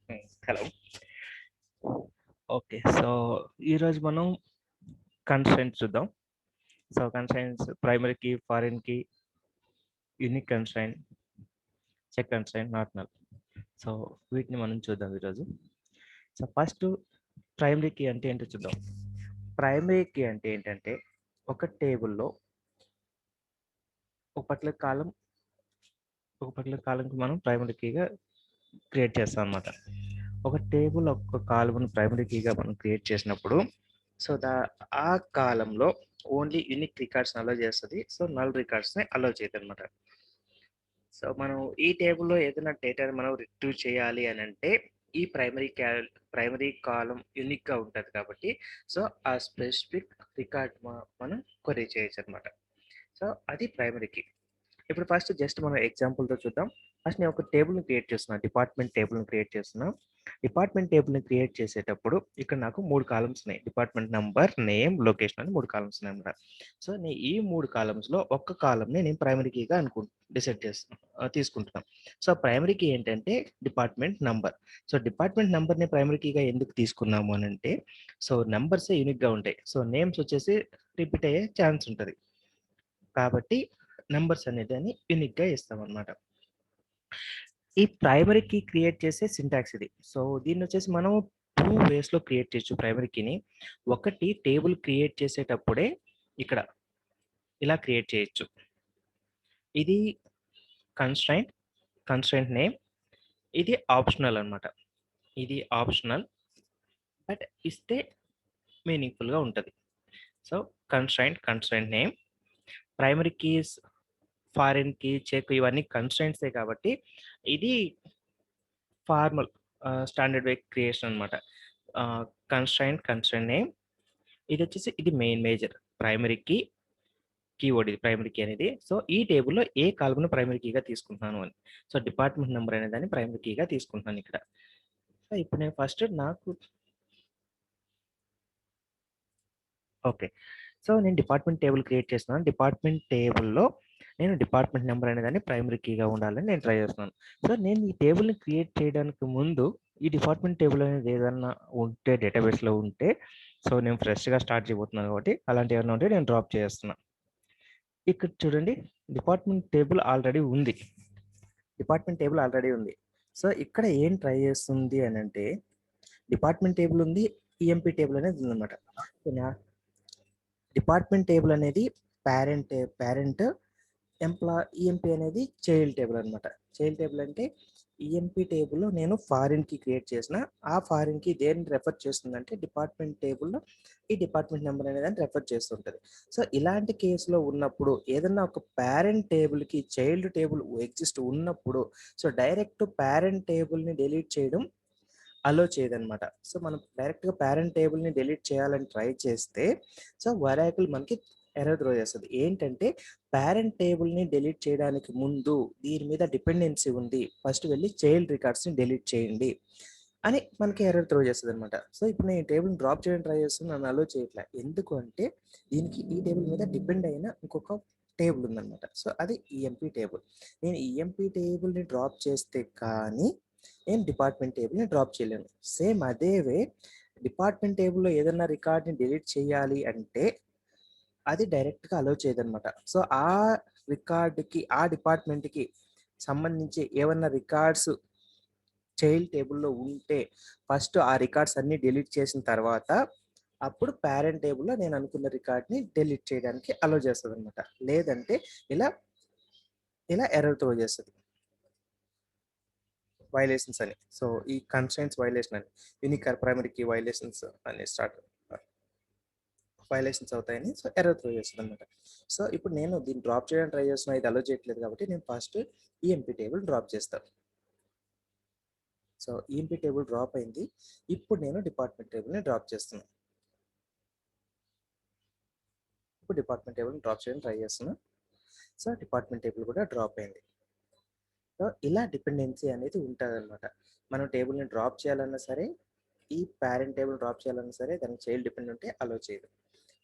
Hello. Okay. So, ఈరోజు మనం constraints చూద్దాం. So, constraints primary key, foreign key, unique constraint, check constraint, not null. So, వీటిని మనం చూద్దాం ఈరోజు. సో, ఫస్ట్ ప్రైమరీ కీ అంటే ఏంటో చూద్దాం. ప్రైమరీ కీ అంటే ఏంటంటే, ఒక టేబుల్‌లో ఒక పర్టిక్యులర్ కాలమ్‌కి మనం ప్రైమరీ కీగా క్రియేట్ చేస్తాం అన్నమాట. ఒక టేబుల్ ఒక కాలమ్‌ని ప్రైమరీ కీగా మనం క్రియేట్ చేసినప్పుడు సో, ఆ కాలమ్‌లో ఓన్లీ యూనిక్ రికార్డ్స్‌ని అలో చేస్తది. సో, నల్ రికార్డ్స్‌ని అలో చేయదనమాట. సో, మనం ఈ టేబుల్‌లో ఏదైనా డేటాని మనం రిట్రీవ్ చేయాలి అనంటే, ఈ ప్రైమరీ కాలమ్ యూనిక్‌గా ఉంటది కాబట్టి, సో, ఆ స్పెసిఫిక్ రికార్డ్ మనం క్వెరీ చేయొచ్చనమాట. సో, అది ప్రైమరీ కీ. ఇప్పుడు ఫస్ట్ జస్ట్ మనం ఎగ్జాంపుల్‌తో చూద్దాం. ఫస్ట్ నేను ఒక టేబుల్‌ని క్రియేట్ చేస్తున్నా. డిపార్ట్‌మెంట్ టేబుల్‌ని క్రియేట్ చేస్తున్నా. డిపార్ట్‌మెంట్ టేబుల్‌ని క్రియేట్ చేసేటప్పుడు ఇక్కడ నాకు 3 కాలమ్స్ ఉన్నాయి. డిపార్ట్‌మెంట్ నంబర్, నేమ్, లొకేషన్ అని 3 కాలమ్స్ ఉన్నాయన్నమాట. సో, ఈ 3 కాలమ్స్‌లో ఒక్క కాలమ్‌ని నేను ప్రైమరీ కీగా డిసైడ్ చేస్తున్నా. తీసుకుంటున్నాం. సో, ప్రైమరీ కీ ఏంటంటే డిపార్ట్‌మెంట్ నంబర్. సో, డిపార్ట్‌మెంట్ నంబర్‌ని ప్రైమరీ కీగా ఎందుకు తీసుకున్నాము అనంటే, సో, నంబర్సే యూనిక్‌గా ఉంటాయి. సో, నేమ్స్ వచ్చేసి రిపీట్ అయ్యే ఛాన్స్ ఉంటది. కాబట్టి నంబర్స్ అనేదాన్ని యూనిక్‌గా ఇస్తామన్నమాట. ఈ ప్రైమరీ కీ క్రియేట్ చేసే సింటాక్స్ ఇది. సో, దీన్నొచ్చేసి మనం 2 వేస్‌లో క్రియేట్ చేయొచ్చు ప్రైమరీ కీని. ఒకటి టేబుల్ క్రియేట్ చేసేటప్పుడే ఇక్కడ ఇలా క్రియేట్ చేయొచ్చు. ఇది కన్‌స్ట్రైంట్, కన్‌స్ట్రైంట్ నేమ్. ఇది ఆప్షనల్ అన్నమాట. ఇది ఆప్షనల్. బట్ ఇస్తే మీనింగ్‌ఫుల్‌గా ఉంటది. So, constraint name. Primary keys, foreign key, check ఇవన్నీ కన్‌స్ట్రైంట్సే కాబట్టి ఇది ఫార్మల్ స్టాండర్డ్ వే క్రియేషన్ అన్నమాట. Constraint name. ఇది main major. Primary key, keyword ఇది ప్రైమరీ కీ అనేది. సో, ఈ టేబుల్‌లో ఏ కాలమ్‌ని ప్రైమరీ కీగా తీసుకుంటున్నాను అని. సో, డిపార్ట్‌మెంట్ నంబర్ అనే దాన్ని ప్రైమరీ కీగా తీసుకుంటున్నాను ఇక్కడ. సో, ఇప్పుడు నేను ఫస్ట్ నాకు ఓకే. సో, నేను డిపార్ట్‌మెంట్ టేబుల్ క్రియేట్ చేస్తున్నాను. డిపార్ట్‌మెంట్ టేబుల్‌లో నేను డిపార్ట్‌మెంట్ నంబర్ అనేదాన్ని ప్రైమరీ కీగా ఉండాలని నేను ట్రై చేస్తున్నాను. సో, నేను ఈ టేబుల్‌ని క్రియేట్ చేయడానికి ముందు ఈ డిపార్ట్‌మెంట్ టేబుల్ అనేది ఏదన్నా ఉంటే డేటాబేస్‌లో ఉంటే సో, నేను ఫ్రెష్‌గా స్టార్ట్ చేయబోతున్నాను కాబట్టి అలాంటివి ఏమన్నా ఉంటే నేను డ్రాప్ చేసేస్తున్నా. ఇక్కడ చూడండి డిపార్ట్‌మెంట్ టేబుల్ ఆల్రెడీ ఉంది. డిపార్ట్‌మెంట్ టేబుల్ ఆల్రెడీ ఉంది. సో, ఇక్కడ ఏం ట్రై చేస్తుంది అనంటే డిపార్ట్‌మెంట్ టేబుల్ ఉంది. ఈఎంపీ టేబుల్ అనేది ఉందన్నమాట. సో, డిపార్ట్‌మెంట్ టేబుల్ అనేది పేరెంట్ ఈఎంపీ అనేది చైల్డ్ టేబుల్ అనమాట. చైల్డ్ టేబుల్ అంటే ఈఎంపీ టేబుల్‌లో నేను ఫారిన్‌కి క్రియేట్ చేసిన, ఆ ఫారిన్‌కి దేన్ని రెఫర్ చేస్తుందంటే డిపార్ట్‌మెంట్ టేబుల్‌లో ఈ డిపార్ట్‌మెంట్ నంబర్ అనేదాన్ని రెఫర్ చేస్తుంటది. సో, ఇలాంటి కేస్‌లో ఉన్నప్పుడు ఏదన్నా ఒక పేరెంట్ టేబుల్‌కి చైల్డ్ టేబుల్ ఎగ్జిస్ట్ ఉన్నప్పుడు సో, డైరెక్ట్ పేరెంట్ టేబుల్‌ని డిలీట్ చేయడం అలో చేయదనమాట. సో, మనం డైరెక్ట్‌గా పేరెంట్ టేబుల్‌ని డిలీట్ చేయాలని ట్రై చేస్తే సో, ఒరాకిల్ మనకి ఎర్రర్ త్రో చేస్తది. ఏంటంటే పేరెంట్ టేబుల్‌ని డిలీట్ చేయడానికి ముందు దీని మీద డిపెండెన్సీ ఉంది. ఫస్ట్ వెళ్లి చైల్డ్ రికార్డ్స్‌ని డిలీట్ చేయండి అని మనకి ఎర్రర్ త్రో చేస్తదనమాట. సో, ఇప్పుడు నేను ఈ టేబుల్‌ని డ్రాప్ చేయడానికి ట్రై చేస్తున్నా. నన్ను అలో చేయట్లే. ఎందుకు అంటే దీనికి ఈ టేబుల్ మీద డిపెండ్ అయిన ఇంకొక టేబుల్ ఉందనమాట. సో, అది ఈఎంపీ టేబుల్. నేను ఈఎంపీ టేబుల్‌ని డ్రాప్ చేస్తే కానీ నేను డిపార్ట్మెంట్ టేబుల్‌ని డ్రాప్ చేయలేను. సేమ్ అదే వే డిపార్ట్మెంట్ టేబుల్‌లో ఏదన్నా రికార్డ్‌ని డిలీట్ చేయాలి అంటే అది డైరెక్ట్‌గా అలో చేయదనమాట. సో, ఆ రికార్డ్‌కి, ఆ డిపార్ట్మెంట్‌కి సంబంధించి ఏవన్నా రికార్డ్స్ చైల్డ్ టేబుల్‌లో ఉంటే ఫస్ట్ ఆ రికార్డ్స్ అన్నీ డిలీట్ చేసిన తర్వాత అప్పుడు పేరెంట్ టేబుల్‌లో నేను అనుకున్న రికార్డ్‌ని డిలీట్ చేయడానికి అలో చేస్తదనమాట. లేదంటే ఇలా, ఇలా ఎర్రర్ త్రో చేస్తది. వైలేషన్స్ అని. సో, ఈ కన్‌స్ట్రెయింట్స్ వైలేషన్ అని. యూనిక్ ప్రైమరీ కీ వైలేషన్స్ అని వైలేషన్స్ అవుతాయని సో, ఎర్రర్ త్రో చేస్తదనమాట. సో, ఇప్పుడు నేను దీన్ని డ్రాప్ చేయడానికి ట్రై చేస్తున్నా. ఇది అలో చేయట్లేదు కాబట్టి నేను ఫస్ట్ ఈఎంపీ టేబుల్ డ్రాప్ చేస్తా. సో, ఈఎంపీ టేబుల్ డ్రాప్ అయింది. ఇప్పుడు నేను డిపార్ట్మెంట్ టేబుల్‌ని డ్రాప్ చేస్తున్నా. ఇప్పుడు డిపార్ట్మెంట్ టేబుల్‌ని డ్రాప్ చేయడానికి ట్రై చేస్తున్నా. సో, డిపార్ట్మెంట్ టేబుల్ కూడా డ్రాప్ అయింది. సో, ఇలా డిపెండెన్సీ అనేది ఉంటదనమాట. మనం టేబుల్‌ని డ్రాప్ చేయాలన్నా సరే, ఈ పేరెంట్ టేబుల్ డ్రాప్ చేయాలన్నా సరే, దానికి చైల్డ్ డిపెండ్ ఉంటే అలో చేయదు.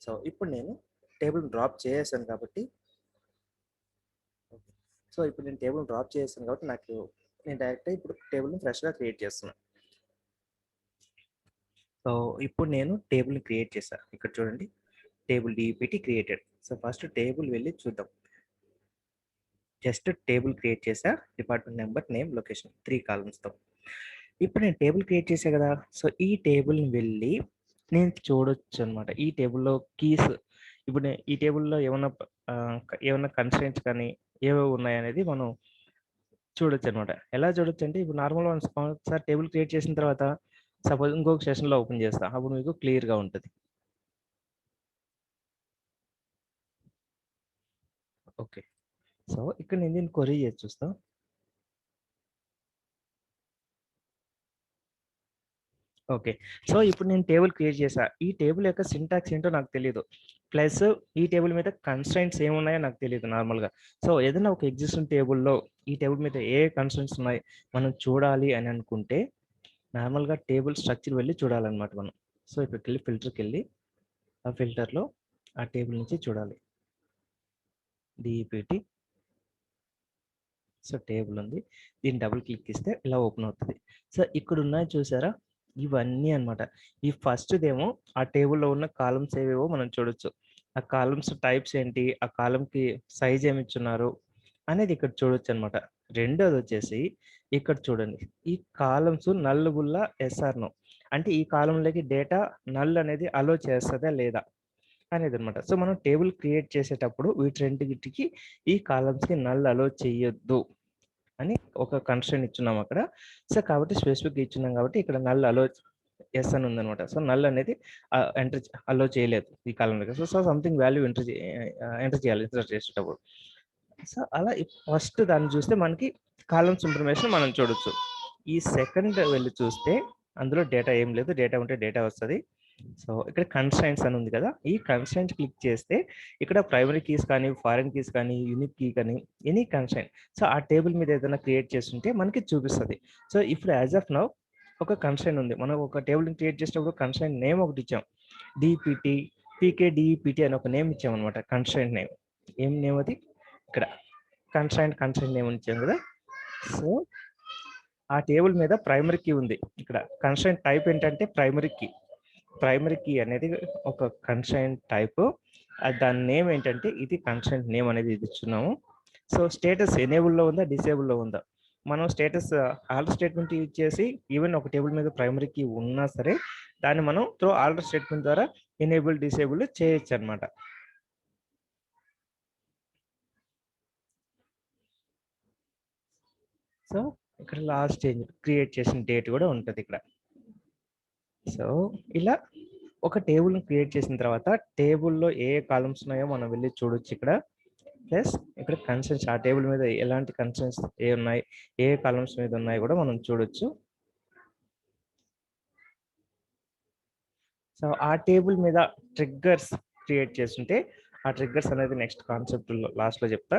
సో, ఇప్పుడు నేను టేబుల్‌ని డ్రాప్ చేసేసాను కాబట్టి ఓకే. సో, ఇప్పుడు నేను టేబుల్‌ని డ్రాప్ చేసేసాను కాబట్టి నేను డైరెక్ట్‌గా ఇప్పుడు టేబుల్‌ని ఫ్రెష్‌గా క్రియేట్ చేస్తున్నా. సో ఇప్పుడు నేను టేబుల్ని క్రియేట్ చేశాను. ఇక్కడ చూడండి, table DPT created. So first table వెళ్ళి చూద్దాం. జస్ట్ టేబుల్ క్రియేట్ చేసా, డిపార్ట్మెంట్ నెంబర్, నేమ్, లొకేషన్, 3 కాలమ్స్తో. ఇప్పుడు నేను టేబుల్ క్రియేట్ చేశా కదా. సో ఈ టేబుల్ని వెళ్ళి నేను చూడొచ్చు అనమాట. ఈ టేబుల్లో కీస్, ఇప్పుడు ఈ టేబుల్లో ఏమన్నా కన్స్ట్రెంట్స్ కానీ ఏవేవి ఉన్నాయనేది మనం చూడొచ్చు అనమాట. ఎలా చూడొచ్చు అంటే, ఇప్పుడు నార్మల్గా ఒకసారి టేబుల్ క్రియేట్ చేసిన తర్వాత సపోజ్ ఇంకొక సెషన్లో ఓపెన్ చేస్తా, అప్పుడు మీకు క్లియర్గా ఉంటుంది. ఓకే. సో ఇక్కడ నేను దీన్ని క్వరీ చేసి చూస్తా. ఓకే. సో ఇప్పుడు నేను టేబుల్ క్రియేట్ చేశా. ఈ టేబుల్ యొక్క సింటాక్స్ ఏంటో నాకు తెలీదు. ప్లస్ ఈ టేబుల్ మీద కన్‌స్ట్రైంట్స్ ఏమున్నాయో నాకు తెలీదు నార్మల్‌గా. సో ఏదైనా ఒక ఎగ్జిస్టింగ్ టేబుల్‌లో ఈ టేబుల్ మీద ఏ కన్‌స్ట్రైంట్స్ ఉన్నాయి మనం చూడాలి అని అనుకుంటే, నార్మల్‌గా టేబుల్ స్ట్రక్చర్ వెళ్ళి చూడాలన్నమాట మనం. సో ఇక్కడికెళ్ళి ఫిల్టర్‌కెళ్ళి, ఆ ఫిల్టర్‌లో ఆ టేబుల్ నుంచి చూడాలి. డీఈపీటీ. సో టేబుల్ ఉంది. దీన్ని డబుల్ క్లిక్ ఇస్తే ఇలా ఓపెన్ అవుతది. సో ఇక్కడున్నాయి చూసారా? ఇవన్నీ అన్నమాట. ఈ ఫస్ట్‌దేమో ఆ టేబుల్‌లో ఉన్న కాలమ్స్ ఏవేవో మనం చూడొచ్చు. ఆ కాలమ్స్ టైప్స్ ఏంటి? ఆ కాలమ్‌కి సైజ్ ఏమిచ్చున్నారు? అనేది ఇక్కడ చూడొచ్చన్నమాట. రెండోదొచ్చేసి ఇక్కడ చూడండి. ఈ కాలమ్స్ నల్లబుల్ల యెస్ ఆర్ నో. అంటే ఈ కాలమ్‌లోకి డేటా నల్ అనేది అలో చేస్తదా? లేదా? అనేదన్నమాట. సో మనం టేబుల్ క్రియేట్ చేసేటప్పుడు వీటి రెండిటికి ఈ కాలమ్స్‌కి నల్ అలో చేయొద్దు అని ఒక కన్‌స్ట్రైంట్ ఇచ్చున్నాం అక్కడ. సో కాబట్టి స్పెసిఫిక్‌గా ఇచ్చున్నాం కాబట్టి ఇక్కడ నల్ అలో యెస్ అని ఉందన్నమాట. సో నల్ అనేది అలో చేయలేదు ఈ కాలమ్‌లోకి. సో సంథింగ్ వాల్యూ ఎంటర్ చేయాలి ఇన్సర్ట్ చేసేటప్పుడు. సో అలా ఫస్ట్ దాన్ని చూస్తే మనకి కాలమ్స్ ఇన్ఫర్మేషన్ మనం చూడొచ్చు. ఈ సెకండ్ వెళ్లి చూస్తే అందులో డేటా ఏం లేదు. డేటా ఉంటే డేటా వస్తది. సో ఇక్కడ కన్‌స్ట్రైంట్స్ అని ఉంది కదా. ఈ కన్‌స్ట్రైంట్స్ క్లిక్ చేస్తే ఇక్కడ ప్రైమరీ కీస్ కానీ, ఫారిన్ కీస్ కానీ, యూనిక్ కీ కానీ ఎనీ కన్‌స్ట్రైంట్. సో ఆ టేబుల్ మీద ఏదైనా క్రియేట్ చేస్తుంటే మనకి చూపిస్తది. సో ఇప్పుడు యాస్ ఆఫ్ నౌ ఒక కన్‌స్ట్రైంట్ ఉంది. మనం ఒక టేబుల్‌ని క్రియేట్ చేసేటప్పుడు కన్‌స్ట్రైంట్ నేమ్ ఒకటి ఇచ్చాం. డీపీటీ, పీకేడీఈపీటీ అని ఒక నేమ్ ఇచ్చామన్నమాట. Constraint name. ఏం నేమ్ అది? ఇక్కడ కన్‌స్ట్రైంట్ నేమ్ ఇచ్చాం కదా. సో ఆ టేబుల్ మీద ప్రైమరీ కీ ఉంది. ఇక్కడ కన్‌స్ట్రైంట్ టైప్ ఏంటంటే ప్రైమరీ కీ. ప్రైమరీ కీ అనేది ఒక కన్‌స్ట్రైంట్ టైప్. దాని నేమ్ ఏంటంటే ఇది కన్‌స్ట్రైంట్ నేమ్ అనేది ఇది ఇచ్చున్నాము. సో స్టేటస్ ఎనేబుల్‌లో ఉందా? డిసేబుల్‌లో ఉందా? మనం స్టేటస్ ఆల్టర్ స్టేట్మెంట్ యూజ్ చేసి ఈవెన్ ఒక టేబుల్ మీద ప్రైమరీ కీ ఉన్నా సరే దాన్ని మనం త్రూ ఆల్టర్ స్టేట్మెంట్ ద్వారా ఎనేబుల్, డిసేబుల్ చేయొచ్చన్నమాట. సో ఇక్కడ లాస్ట్ చేంజ్ క్రియేట్ చేసిన డేట్ కూడా ఉంటది ఇక్కడ. సో ఇలా ఒక టేబుల్‌ని క్రియేట్ చేసిన తర్వాత టేబుల్‌లో ఏ కాలమ్స్ ఉన్నాయో మనం వెళ్లి చూడొచ్చు ఇక్కడ. ప్లస్ ఇక్కడ కన్స్ట్రెయింట్స్, ఆ టేబుల్ మీద ఎలాంటి కన్స్ట్రెయింట్స్ ఉన్నాయి, ఏ కాలమ్స్ మీద ఉన్నాయి కూడా మనం చూడొచ్చు. సో ఆ టేబుల్ మీద ట్రిగ్గర్స్ క్రియేట్ చేస్తుంటే ఆ ట్రిగ్గర్స్ అనేది నెక్స్ట్ కాన్సెప్ట్‌లో లాస్ట్‌లో చెప్తా.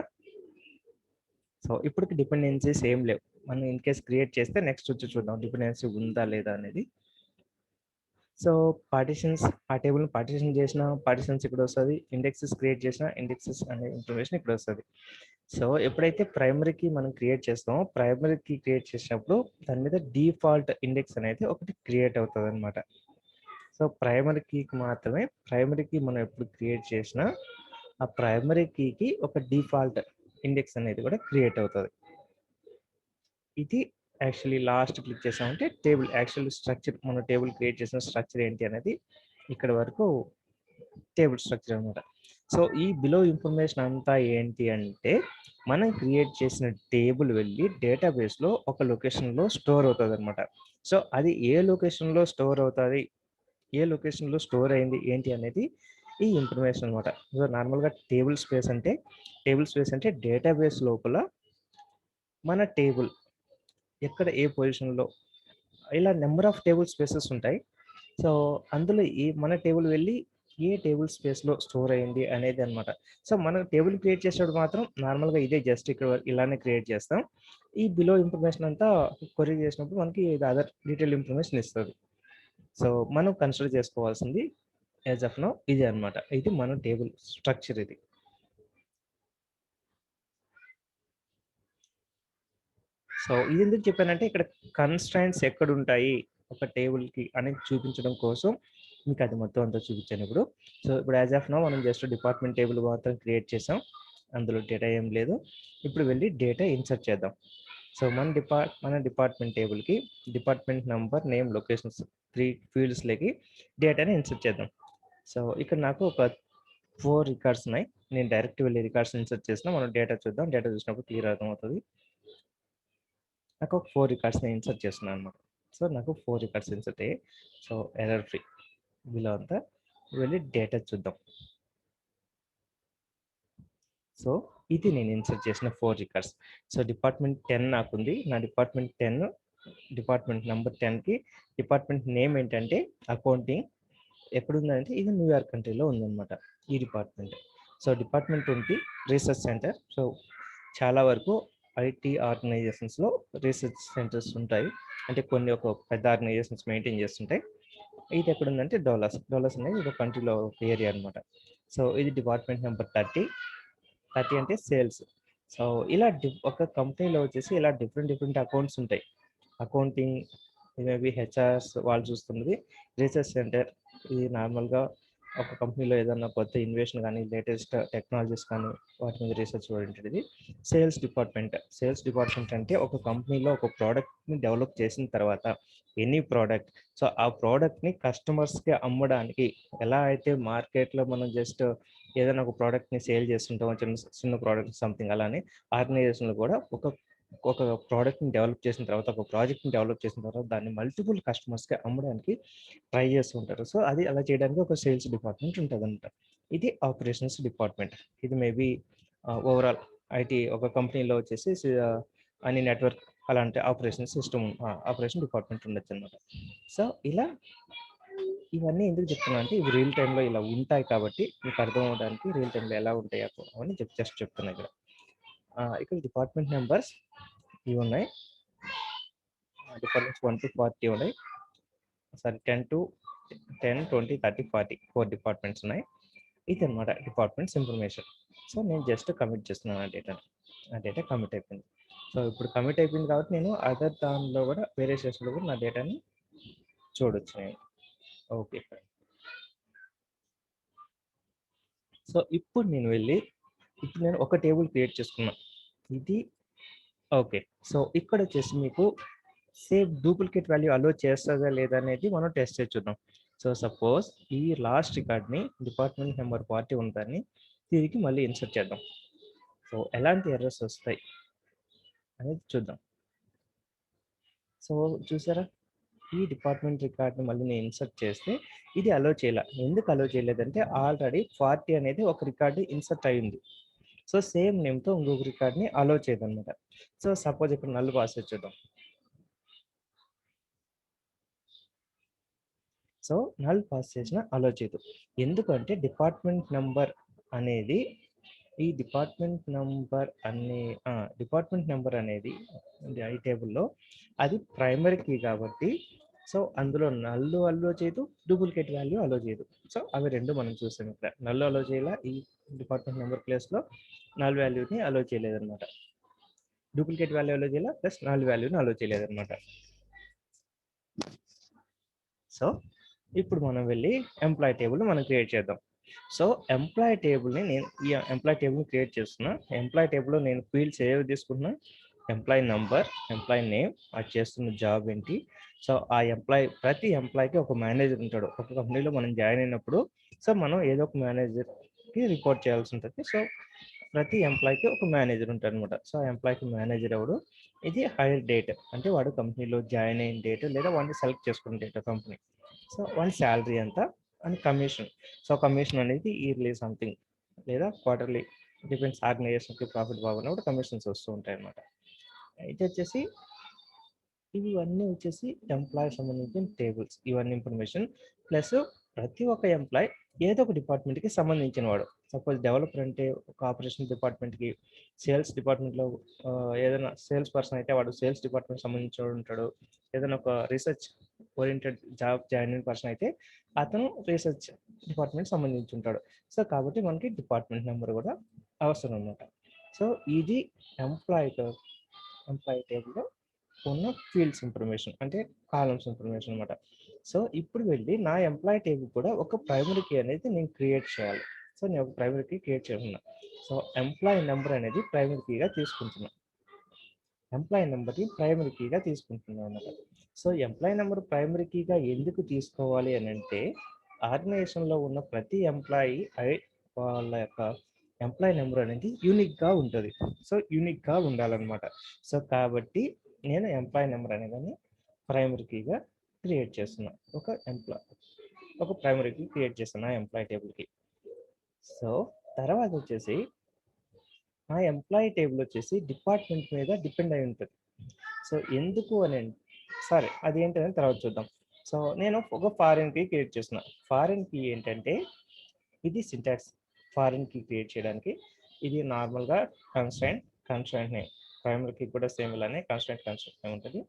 సో ఇప్పటికి డిపెండెన్సీస్ ఏం లేవు. మనం ఇన్ కేస్ క్రియేట్ చేస్తే నెక్స్ట్ వచ్చి చూద్దాం డిపెండెన్సీ ఉందా లేదా అనేది. సో పార్టిషన్స్, ఆ టేబుల్‌ని పార్టిషన్ చేసిన పార్టిషన్స్ ఇక్కడ వస్తది. ఇండెక్సెస్ క్రియేట్ చేసిన ఇండెక్సెస్ అనే ఇన్ఫర్మేషన్ ఇక్కడ వస్తది. సో ఎప్పుడైతే ప్రైమరీ కీ మనం క్రియేట్ చేస్తామో, ప్రైమరీ కీ క్రియేట్ చేసినప్పుడు దాని మీద డిఫాల్ట్ ఇండెక్స్ అనేది ఒకటి క్రియేట్ అవుతదనమాట. సో ప్రైమరీ కీకి మాత్రమే, ప్రైమరీ కీ మనం ఎప్పుడు క్రియేట్ చేసినా ఆ ప్రైమరీ కీకి ఒక డిఫాల్ట్ ఇండెక్స్ అనేది కూడా క్రియేట్ అవుతది. ఇది యాక్చువల్లీ లాస్ట్ క్లిక్ చేసామంటే టేబుల్ యాక్చువల్ స్ట్రక్చర్, మన టేబుల్ క్రియేట్ చేసిన స్ట్రక్చర్ ఏంటి అనేది ఇక్కడ వరకు టేబుల్ స్ట్రక్చర్ అనమాట. సో ఈ బిలో ఇన్ఫర్మేషన్ అంతా ఏంటి అంటే, మనం క్రియేట్ చేసిన టేబుల్ వెళ్ళి డేటాబేస్‌లో ఒక లొకేషన్‌లో స్టోర్ అవుతదనమాట. సో అది ఏ లొకేషన్‌లో స్టోర్ అవుతది, ఏ లొకేషన్‌లో స్టోర్ అయింది ఏంటి అనేది ఈ ఇన్ఫర్మేషన్ అనమాట. సో నార్మల్‌గా టేబుల్ స్పేస్ అంటే డేటాబేస్ లోపల మన టేబుల్ ఎక్కడ ఏ పొజిషన్‌లో, ఇలా నంబర్ ఆఫ్ టేబుల్ స్పేసెస్ ఉంటాయి. సో అందులో మన టేబుల్ వెళ్ళి ఏ టేబుల్ స్పేస్‌లో స్టోర్ అయింది అనేది అన్నమాట. సో మనం టేబుల్ క్రియేట్ చేసేటప్పుడు మాత్రం నార్మల్‌గా ఇదే జస్ట్ ఇక్కడ ఇలానే క్రియేట్ చేస్తాం. ఈ బిలో ఇన్ఫర్మేషన్ అంతా క్వెరీ చేసినప్పుడు మనకి ఇది అదర్ డీటెయిల్ ఇన్ఫర్మేషన్ ఇస్తది. సో మనం కన్సిడర్ చేసుకోవాల్సింది యాస్ ఆఫ్ నౌ ఇదే అన్నమాట. ఇది మన టేబుల్ స్ట్రక్చర్ ఇది. సో ఇది ఎందుకు చెప్పానంటే ఇక్కడ కన్‌స్ట్రైంట్స్ ఎక్కడుంటాయి, ఒక టేబుల్కి అనేది చూపించడం కోసం మీకు అది మొత్తం అంతా చూపించాను ఇప్పుడు. సో ఇప్పుడు యాజ్ ఆఫ్ నౌ మనం జస్ట్ డిపార్ట్మెంట్ టేబుల్ మాత్రం క్రియేట్ చేసాం, అందులో డేటా ఏం లేదు. ఇప్పుడు వెళ్ళి డేటా ఇన్సర్ట్ చేద్దాం. సో మన డిపార్ట్మెంట్ టేబుల్కి డిపార్ట్మెంట్ నెంబర్, నేమ్, లొకేషన్స్ 3 ఫీల్డ్స్లోకి డేటాని ఇన్సర్ట్ చేద్దాం. సో ఇక్కడ నాకు ఒక 4 రికార్డ్స్ ఉన్నాయి. నేను డైరెక్ట్ వెళ్ళి రికార్డ్స్ ఇన్సర్ట్ చేసిన మనం డేటా చూద్దాం. డేటా చూసినప్పుడు క్లియర్ అర్థమవుతుంది. నాకు ఒక 4 రికార్డ్స్ నేను ఇన్సర్ట్ చేస్తున్నాను అనమాట. సో నాకు 4 రికార్డ్స్ ఇన్సర్ట్ అయ్యాయి. సో ఎర్రర్ ఫ్రీ బిలో అంతా వెళ్ళి డేటా చూద్దాం. సో ఇది నేను ఇన్సర్ట్ చేసిన 4 రికార్డ్స్. సో డిపార్ట్మెంట్ 10 నాకుంది. నా డిపార్ట్మెంట్ 10 డిపార్ట్మెంట్ నెంబర్ 10కి డిపార్ట్మెంట్ నేమ్ ఏంటంటే అకౌంటింగ్. ఎక్కడుందంటే ఇది న్యూయార్క్ కంట్రీలో ఉందన్నమాట ఈ department. So department 20 research centre. So చాలా వరకు ఐటీ ఆర్గనైజేషన్స్లో రీసెర్చ్ సెంటర్స్ ఉంటాయి. అంటే కొన్ని ఒక పెద్ద ఆర్గనైజేషన్స్ మెయింటైన్ చేస్తుంటాయి. ఇది ఎక్కడ ఉందంటే డోలాస్ అనేది ఒక కంట్రీలో ఒక ఏరియా అనమాట. సో ఇది డిపార్ట్మెంట్ నెంబర్ 30 అంటే సేల్స్. సో ఇలా ఒక కంపెనీలో వచ్చేసి ఇలా డిఫరెంట్ అకౌంట్స్ ఉంటాయి. అకౌంటింగ్ మేబీ హెచ్ఆర్స్ వాళ్ళు చూస్తున్నది. రీసెర్చ్ సెంటర్ ఇది నార్మల్గా ఒక కంపెనీలో ఏదన్నా కొత్త ఇన్వెషన్ కానీ లేటెస్ట్ టెక్నాలజీస్ కానీ వాటి మీద రీసెర్చ్ ఓరియంటెడ్. ఇది సేల్స్ డిపార్ట్మెంట్ అంటే ఒక కంపెనీలో ఒక ప్రోడక్ట్ని డెవలప్ చేసిన తర్వాత ఎనీ ప్రోడక్ట్, సో ఆ ప్రోడక్ట్ని కస్టమర్స్కి అమ్మడానికి ఎలా అయితే మార్కెట్లో మనం జస్ట్ ఏదైనా ఒక ప్రోడక్ట్ని సేల్ చేస్తుంటాం, చిన్న ప్రోడక్ట్ సంథింగ్, అలానే ఆర్గనైజేషన్లో కూడా ఒక ప్రోడక్ట్ని డెవలప్ చేసిన తర్వాత, ఒక ప్రాజెక్ట్ని డెవలప్ చేసిన తర్వాత దాన్ని మల్టిపుల్ కస్టమర్స్కి అమ్మడానికి ట్రై చేస్తుంటారు. సో అది అలా చేయడానికి ఒక సేల్స్ డిపార్ట్మెంట్ ఉంటుందన్నమాట. ఇది ఆపరేషన్స్ డిపార్ట్మెంట్. ఇది మేబీ ఓవరాల్ ఐటీ ఒక కంపెనీలో వచ్చేసి అన్ని నెట్వర్క్ అలాంటి ఆపరేషన్ డిపార్ట్మెంట్ ఉండొచ్చు అనమాట. సో ఇలా ఇవన్నీ ఎందుకు చెప్తున్నా అంటే ఇవి రియల్ టైంలో ఇలా ఉంటాయి కాబట్టి మీకు అర్థం అవడానికి రియల్ టైంలో ఎలా ఉంటాయి అని జస్ట్ చెప్తున్నా ఇక్కడ. ఇక్కడ డిపార్ట్మెంట్ నెంబర్స్ ఇవి ఉన్నాయి. డిపార్ట్మెంట్స్ 1 to 40 ఉన్నాయి. సారీ 10 to 10, 20, 30, 40 4 డిపార్ట్మెంట్స్ ఉన్నాయి. ఇది అనమాట డిపార్ట్మెంట్స్ ఇన్ఫర్మేషన్. సో నేను జస్ట్ కమిట్ చేస్తున్నాను ఆ డేటా కమిట్ అయిపోయింది. సో ఇప్పుడు కమిట్ అయిపోయింది కాబట్టి నేను అదర్ దానిలో కూడా వేరే సెషన్లో కూడా నా డేటాని చూడొచ్చు నేను. Okay fine. సో ఇప్పుడు నేను ఒక టేబుల్ క్రియేట్ చేసుకున్నాను. ఇది ఓకే. సో ఇక్కడ వచ్చేసి మీకు సేమ్ డూప్లికేట్ వాల్యూ అలో చేస్తుందా లేదా అనేది మనం టెస్ట్ చేసి చూద్దాం. సో సపోజ్ ఈ లాస్ట్ రికార్డ్ని డిపార్ట్మెంట్ నెంబర్ 40 ఉందని తిరిగి మళ్ళీ ఇన్సర్ట్ చేద్దాం. సో ఎలాంటి ఎర్రర్స్ వస్తాయి అనేది చూద్దాం. సో చూసారా, ఈ డిపార్ట్మెంట్ రికార్డ్ని మళ్ళీ నేను ఇన్సర్ట్ చేస్తే ఇది అలో చేయాల. ఎందుకు అలో చేయలేదంటే ఆల్రెడీ 40 అనేది ఒక రికార్డు ఇన్సర్ట్ అయ్యింది. సో సేమ్ నేమ్తో ఇంకొక రికార్డ్ని అలో చేయదన్నమాట. సో సపోజ్ ఇప్పుడు నల్ పాస్ చూద్దాం. సో నల్ పాస్ చేసిన అలో చేయదు. ఎందుకంటే డిపార్ట్మెంట్ నెంబర్ అనేది డిపార్ట్మెంట్ నెంబర్ అనేది ఈ టేబుల్లో అది ప్రైమరీ కీ కాబట్టి, సో అందులో నల్లు అలో చేయదు, డూప్లికేట్ వాల్యూ అలో చేయదు. సో అవి రెండు మనం చూసాం ఇక్కడ. నల్లు అలో చేయాల, ఈ డిపార్ట్మెంట్ నెంబర్ ప్లేస్లో నల్ వాల్యూని అలో చేయలేదన్నమాట. డూప్లికేట్ వాల్యూ అలో చేయాల ప్లస్ నల్ వాల్యూని అలో చేయలేదన్నమాట. సో ఇప్పుడు మనం వెళ్ళి ఎంప్లాయ్ టేబుల్ మనం క్రియేట్ చేద్దాం. సో ఎంప్లాయ్ టేబుల్ని ఈ ఎంప్లాయ్ టేబుల్ని క్రియేట్ చేస్తున్నా. ఎంప్లాయ్ టేబుల్లో నేను ఫీల్డ్స్ ఏవి తీసుకుంటున్నా, ఎంప్లాయ్ నంబర్, ఎంప్లాయ్ నేమ్, అది చేస్తున్న జాబ్ ఏంటి. సో ఆ ప్రతి ఎంప్లాయ్కి ఒక మేనేజర్ ఉంటాడు. ఒక కంపెనీలో మనం జాయిన్ అయినప్పుడు సో మనం ఏదో ఒక మేనేజర్కి రిపోర్ట్ చేయాల్సి ఉంటుంది. సో ప్రతి ఎంప్లాయ్కి ఒక మేనేజర్ ఉంటాడు అనమాట. సో ఆ ఎంప్లాయ్కి మేనేజర్ ఎవడు, ఇది హైర్ డేట్ అంటే వాడు కంపెనీలో జాయిన్ అయిన డేట్ లేదా వాడిని సెలెక్ట్ చేసుకున్న డేట్ కంపెనీ. సో వాడి శాలరీ ఎంత అండ్ కమిషన్. సో కమిషన్ అనేది ఇయర్లీ సంథింగ్ లేదా క్వార్టర్లీ, డిపెండ్స్ ఆర్గనైజేషన్కి ప్రాఫిట్ బాగున్నప్పుడు కమిషన్స్ వస్తూ ఉంటాయి అన్నమాట. అయితే వచ్చేసి ఇవన్నీ వచ్చేసి ఎంప్లాయ్ సంబంధించిన టేబుల్స్. ఇవన్నీ ఇన్ఫర్మేషన్ ప్లస్ ప్రతి ఒక్క ఎంప్లాయ్ ఏదో ఒక డిపార్ట్మెంట్కి సంబంధించిన వాడు. సపోజ్ డెవలపర్ అంటే ఒక ఆపరేషన్ డిపార్ట్మెంట్కి, సేల్స్ డిపార్ట్మెంట్లో ఏదైనా సేల్స్ పర్సన్ అయితే వాడు సేల్స్ డిపార్ట్మెంట్ సంబంధించిన ఉంటాడు. ఏదైనా ఒక రీసెర్చ్ ఓరియంటెడ్ జాబ్ జాయిన్ అయిన పర్సన్ అయితే అతను రీసెర్చ్ డిపార్ట్మెంట్ సంబంధించి ఉంటాడు. సో కాబట్టి మనకి డిపార్ట్మెంట్ నెంబర్ కూడా అవసరం అన్నమాట. సో ఇది ఎంప్లాయ్ టేబుల్లో ఉన్న ఫీల్డ్స్ ఇన్ఫర్మేషన్ అంటే కాలమ్స్ ఇన్ఫర్మేషన్ అనమాట. సో ఇప్పుడు వెళ్ళి నా ఎంప్లాయీ టేబుల్ కూడా ఒక ప్రైమరీ కీ అనేది నేను క్రియేట్ చేయాలి. సో నేను ఒక ప్రైమరీ కీ క్రియేట్ చేస్తున్నా. సో ఎంప్లాయీ నెంబర్ అనేది ప్రైమరీ కీగా తీసుకుంటున్నా. ఎంప్లాయీ నెంబర్ని ప్రైమరీ కీగా తీసుకుంటున్నాను అనమాట. సో ఎంప్లాయీ నెంబర్ ప్రైమరీ కీగా ఎందుకు తీసుకోవాలి అని అంటే ఆర్గనైజేషన్లో ఉన్న ప్రతి ఎంప్లాయీ వాళ్ళ యొక్క ఎంప్లాయీ నెంబర్ అనేది యూనిక్గా ఉంటుంది. సో యూనిక్గా ఉండాలన్నమాట. సో కాబట్టి నేను ఎంప్లాయీ నెంబర్ అనేది ప్రైమరీ కీగా క్రియేట్ చేస్తున్నా. ఒక ప్రైమరీ కీ క్రియేట్ చేస్తున్నా ఎంప్లాయీ టేబుల్కి. సో తర్వాత వచ్చేసి ఆ ఎంప్లాయీ టేబుల్ వచ్చేసి డిపార్ట్మెంట్ మీద డిపెండ్ అయి ఉంటుంది. సో ఎందుకు అని సరే అది ఏంటని తర్వాత చూద్దాం. సో నేను ఒక ఫారిన్ కీ క్రియేట్ చేస్తున్నా. ఫారిన్ కీ ఏంటంటే ఇది సింటాక్స్. ఫారిన్ కీ క్రియేట్ చేయడానికి ఇది నార్మల్గా కన్స్ట్రైంట్ నేమ్. ప్రైమరీ కీ కూడా సేమ్ ఇలానే కన్స్ట్రైంట్ నేమ్ ఉంటుంది.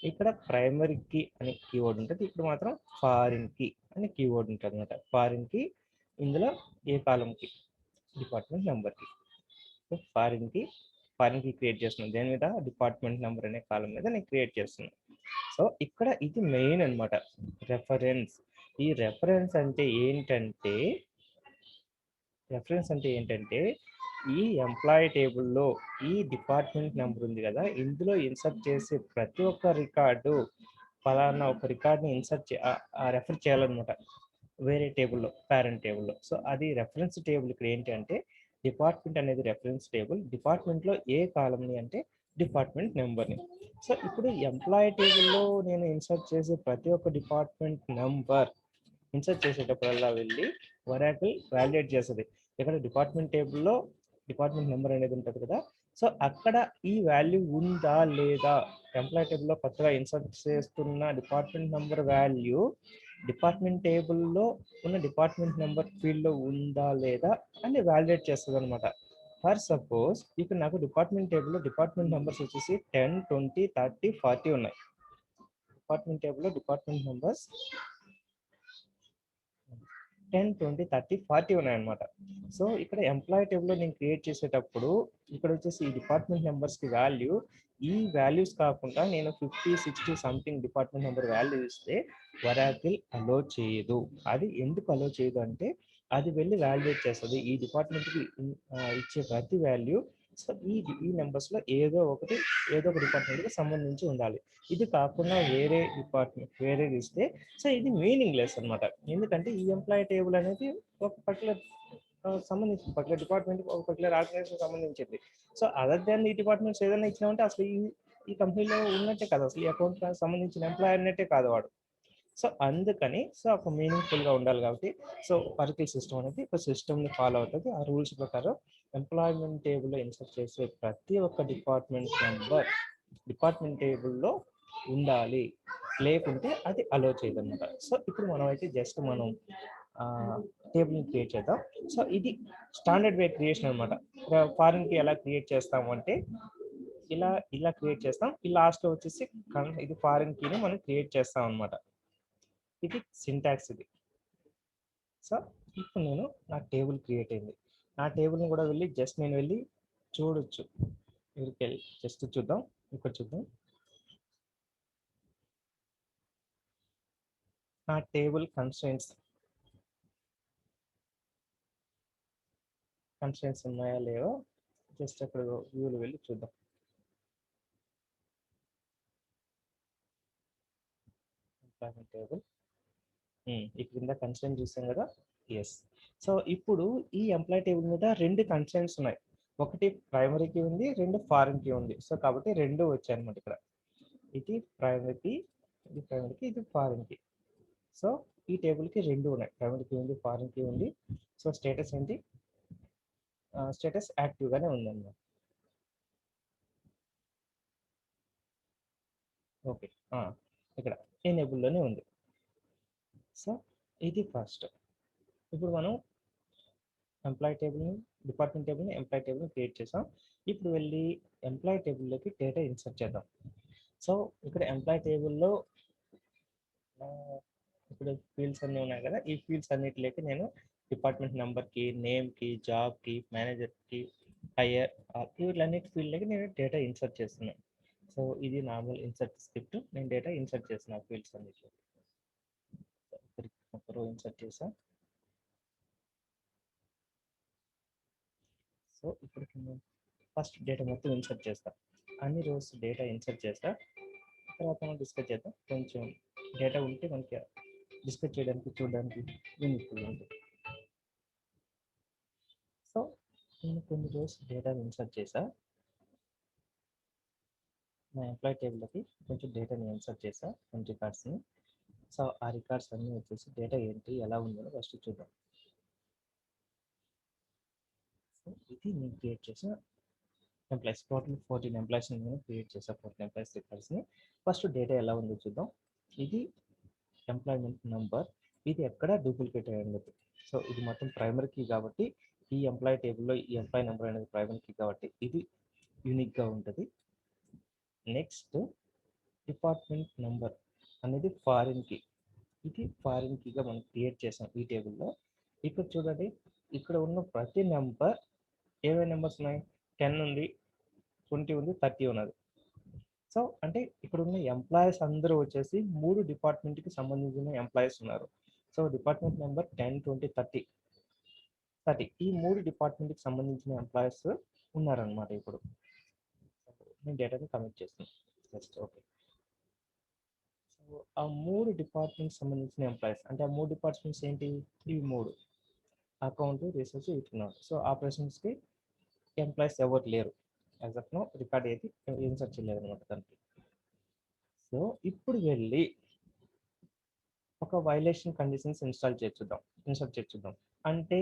ఇక్కడ ప్రైమరీ కీ అనే కీవర్డ్ ఉంటుంది. ఇక్కడ మాత్రం ఫారిన్ కీ అనే కీవర్డ్ ఉంటుంది అనమాట. ఫారిన్ కీ ఇందులో ఏ కాలంకి డిపార్ట్మెంట్ నెంబర్కి. ఫారిన్ కీ క్రియేట్ చేస్తున్నాను. దేని మీద డిపార్ట్మెంట్ నెంబర్ అనే కాలం మీద నేను క్రియేట్ చేస్తున్నాను. సో ఇక్కడ ఇది మెయిన్ అనమాట, రెఫరెన్స్. ఈ రెఫరెన్స్ అంటే ఏంటంటే ఈ ఎంప్లాయీ టేబుల్లో ఈ డిపార్ట్మెంట్ నెంబర్ ఉంది కదా, ఇందులో ఇన్సర్ట్ చేసే ప్రతి ఒక్క రికార్డు ఫలానా ఒక రికార్డ్ని రెఫర్ చేయాలన్నమాట వేరే టేబుల్లో, పేరెంట్ టేబుల్లో. సో అది రెఫరెన్స్ టేబుల్. ఇక్కడ ఏంటి అంటే డిపార్ట్మెంట్ అనేది రెఫరెన్స్ టేబుల్. డిపార్ట్మెంట్లో ఏ కాలంని అంటే డిపార్ట్మెంట్ నెంబర్ని. సో ఇప్పుడు ఎంప్లాయీ టేబుల్లో నేను ఇన్సర్ట్ చేసే ప్రతి ఒక్క డిపార్ట్మెంట్ నెంబర్ ఇన్సర్ట్ చేసేటప్పుడల్లా వెళ్ళి ఒరాకిల్ వాలిడేట్ చేస్తుంది. ఇక్కడ డిపార్ట్మెంట్ టేబుల్లో డిపార్ట్మెంట్ నెంబర్ అనేది ఉంటుంది కదా, సో అక్కడ ఈ వాల్యూ ఉందా లేదా, ఎంప్లాయీ టేబుల్లో కొత్తగా ఇన్సర్ట్ చేస్తున్న డిపార్ట్మెంట్ నెంబర్ వాల్యూ డిపార్ట్మెంట్ టేబుల్లో ఉన్న డిపార్ట్మెంట్ నెంబర్ ఫీల్డ్లో ఉందా లేదా అని వాలిడేట్ చేస్తుంది అనమాట. ఫర్ సపోజ్ ఇక్కడ నాకు డిపార్ట్మెంట్ టేబుల్లో డిపార్ట్మెంట్ నెంబర్స్ వచ్చేసి 10, 20, 30, 40 ఉన్నాయి. డిపార్ట్మెంట్ టేబుల్లో డిపార్ట్మెంట్ నెంబర్స్ 10, 20, 30, 40 ఉన్నాయన్నమాట. సో ఇక్కడ ఎంప్లాయీ టేబుల్లో నేను క్రియేట్ చేసేటప్పుడు ఇక్కడ వచ్చేసి ఈ డిపార్ట్మెంట్ నెంబర్స్కి వాల్యూ ఈ వాల్యూస్ కాకుండా నేను 50, 60 సంథింగ్ డిపార్ట్మెంట్ నెంబర్ వాల్యూ ఇస్తే ఒరాకిల్ అలో చేయదు. అది ఎందుకు అలో చేయదు అంటే అది వెళ్ళి వాల్యుయేట్ చేస్తుంది ఈ డిపార్ట్మెంట్కి ఇచ్చే ప్రతి వాల్యూ. సో ఈ నెంబర్స్లో ఏదో ఒక డిపార్ట్మెంట్కి సంబంధించి ఉండాలి. ఇది కాకుండా వేరేది ఇస్తే సో ఇది మీనింగ్ లెస్ అనమాట. ఎందుకంటే ఈ ఎంప్లాయీ టేబుల్ అనేది ఒక పర్టికులర్ డిపార్ట్మెంట్, ఒక పర్టికులర్ ఆర్గనైజేషన్ సంబంధించింది. సో అదర్ దాన్ ఈ డిపార్ట్మెంట్స్ ఏదైనా ఇచ్చినామంటే అసలు ఈ కంపెనీలో ఉన్నట్టే కాదు, అసలు ఈ అకౌంట్ సంబంధించిన ఎంప్లాయీ అన్నట్టే కాదు వాడు. సో అందుకని ఒక మీనింగ్ఫుల్గా ఉండాలి కాబట్టి సో ఒరాకిల్ సిస్టమ్ అనేది ఒక సిస్టమ్ని ఫాలో అవుతుంది. ఆ రూల్స్ ప్రకారం ఎంప్లాయ్మెంట్ టేబుల్లో ఇన్సర్ట్ చేసే ప్రతి ఒక్క డిపార్ట్మెంట్ నెంబర్ డిపార్ట్మెంట్ టేబుల్లో ఉండాలి, లేకుంటే అది అలో చేయదన్నమాట. సో ఇప్పుడు మనం అయితే జస్ట్ మనం టేబుల్ని క్రియేట్ చేద్దాం. సో ఇది స్టాండర్డ్ వే క్రియేషన్ అనమాట. ఫారిన్కి ఎలా క్రియేట్ చేస్తాము అంటే ఇలా క్రియేట్ చేస్తాం. ఈ లాస్ట్లో వచ్చేసి ఇది ఫారిన్ కీని మనం క్రియేట్ చేస్తాం అనమాట. ఇది సింటాక్స్ ఇది. సో ఇప్పుడు నా టేబుల్ క్రియేట్ అయింది. నా టేబుల్ని కూడా నేను వెళ్ళి చూడొచ్చు. ఇక్కడికి వెళ్ళి జస్ట్ చూద్దాం. ఇక్కడ చూద్దాం. నా టేబుల్ కన్స్ట్రెంట్స్ ఉన్నాయా లేవో జస్ట్ అక్కడ వ్యూలో వెళ్ళి చూద్దాం. టేబుల్ ఈ క్రింద కన్స్ట్రెంట్ చూసాం కదా, ఎస్. సో ఇప్పుడు ఈ ఎంప్లాయీ టేబుల్ మీద 2 కన్స్ట్రెంట్స్ ఉన్నాయి. ఒకటి ప్రైమరీ కీ ఉంది, 2 ఫారిన్ కీ ఉంది. సో కాబట్టి 2 వచ్చాయి అనమాట. ఇక్కడ ఇది ప్రైమరీ కీ, ఇది ఫారిన్ కీ. సో ఈ టేబుల్కి 2 ఉన్నాయి, ప్రైమరీ కీ ఉంది, ఫారిన్ కీ ఉంది. సో స్టేటస్ ఏంటి, స్టేటస్ యాక్టివ్గానే ఉందన్నమాట. ఓకే, ఇక్కడ ఎనేబుల్లోనే ఉంది. సో ఇది ఫస్ట్. ఇప్పుడు మనం ఎంప్లాయీ టేబుల్ని, డిపార్ట్మెంట్ టేబుల్ని, ఎంప్లాయీ టేబుల్ని క్రియేట్ చేసాం. ఇప్పుడు వెళ్ళి ఎంప్లాయీ టేబుల్లోకి డేటా ఇన్సర్ట్ చేద్దాం. సో ఇక్కడ ఎంప్లాయీ టేబుల్లో ఇప్పుడు ఫీల్డ్స్ అన్నీ ఉన్నాయి కదా, ఈ ఫీల్డ్స్ అన్నిటిలోకి నేను డిపార్ట్మెంట్ నెంబర్కి, నేమ్కి, జాబ్కి, మేనేజర్కి, హైయర్ వీళ్ళన్నిటి ఫీల్డ్లకి నేను డేటా ఇన్సర్ట్ చేస్తున్నాను. సో ఇది నార్మల్ ఇన్సర్ట్ స్క్రిప్ట్. నేను డేటా ఇన్సర్ట్ చేసిన ఫీల్డ్స్ అన్నిట్లో. ఒక రో ఇన్సర్ట్ చేసా. సో ఇప్పుడు ఫస్ట్ డేటా మొత్తం ఇన్సర్ట్ చేస్తా. అన్ని రోస్ డేటా ఇన్సర్ట్ చేస్తా. తర్వాత మనం డిస్కస్ చేద్దాం. కొంచెం డేటా ఉంటే మనకి డిస్కస్ చేయడానికి చూడడానికి యూనిక్ఫుల్ ఉంటుంది. సో నేను కొన్ని రోస్ డేటా ఇన్సర్ట్ చేసా. నా ఎంప్లాయీ టేబుల్కి కొంచెం డేటాని ఇన్సర్ట్ చేసా, కొన్ని రికార్డ్స్ని. సో ఆ రికార్డ్స్ అన్నీ వచ్చేసి డేటా ఏంటి ఎలా ఉందో ఫస్ట్ చూద్దాం. సో ఇది నేను క్రియేట్ చేసిన ఎంప్లాయీస్. టోటల్ 14 ఎంప్లాయీస్ని నేను క్రియేట్ చేసా. 14 ఎంప్లాయీస్ రికార్డ్స్ని. ఫస్ట్ డేటా ఎలా ఉందో చూద్దాం. ఇది ఎంప్లాయ్మెంట్ నంబర్. ఇది ఎక్కడ డూప్లికేట్ అయ్యి ఉండదు. సో ఇది మొత్తం ప్రైమరీ కీ కాబట్టి ఈ ఎంప్లాయీ టేబుల్లో ఈ ఎంప్లాయీ నెంబర్ అనేది ప్రైమరీ కీ కాబట్టి ఇది యూనిక్గా ఉంటుంది. నెక్స్ట్ డిపార్ట్మెంట్ నెంబర్ అనేది ఫారిన్ కీ. ఇది ఫారిన్ కీగా మనం క్రియేట్ చేసాం ఈ టేబుల్లో. ఇక్కడ చూడండి, ఇక్కడ ఉన్న ప్రతి నెంబర్ ఏవే నెంబర్స్ ఉన్నాయి, 10 ఉంది, 20 ఉంది, 30 ఉన్నది. సో అంటే ఇక్కడ ఉన్న ఎంప్లాయీస్ అందరూ వచ్చేసి 3 డిపార్ట్మెంట్కి సంబంధించిన ఎంప్లాయీస్ ఉన్నారు. సో డిపార్ట్మెంట్ నెంబర్ 10, 20, 30 ఈ 3 డిపార్ట్మెంట్కి సంబంధించిన ఎంప్లాయీస్ ఉన్నారనమాట. ఇప్పుడు నేను డేటాని కమిట్ చేస్తాను జస్ట్. ఓకే. సో ఆ 3 డిపార్ట్మెంట్కి సంబంధించిన ఎంప్లాయీస్ అంటే ఆ 3 డిపార్ట్మెంట్స్ ఏంటి, ఇవి 3 అకౌంట్, రీసెర్చ్, ఇటున్నారు. సో ఆపరేషన్స్కి ఎంప్లాయీస్ ఎవరు లేరు. యాజ్ ఆఫ్ నో రికార్డ్ ఏది ఇన్సర్ట్ చేయలేదు అనమాట దానికి. సో ఇప్పుడు వెళ్ళి ఒక వైలేషన్ కండిషన్స్ ఇన్స్టాల్ చేర్చుద్దాం, ఇన్సర్ట్ చేర్చుద్దాం. అంటే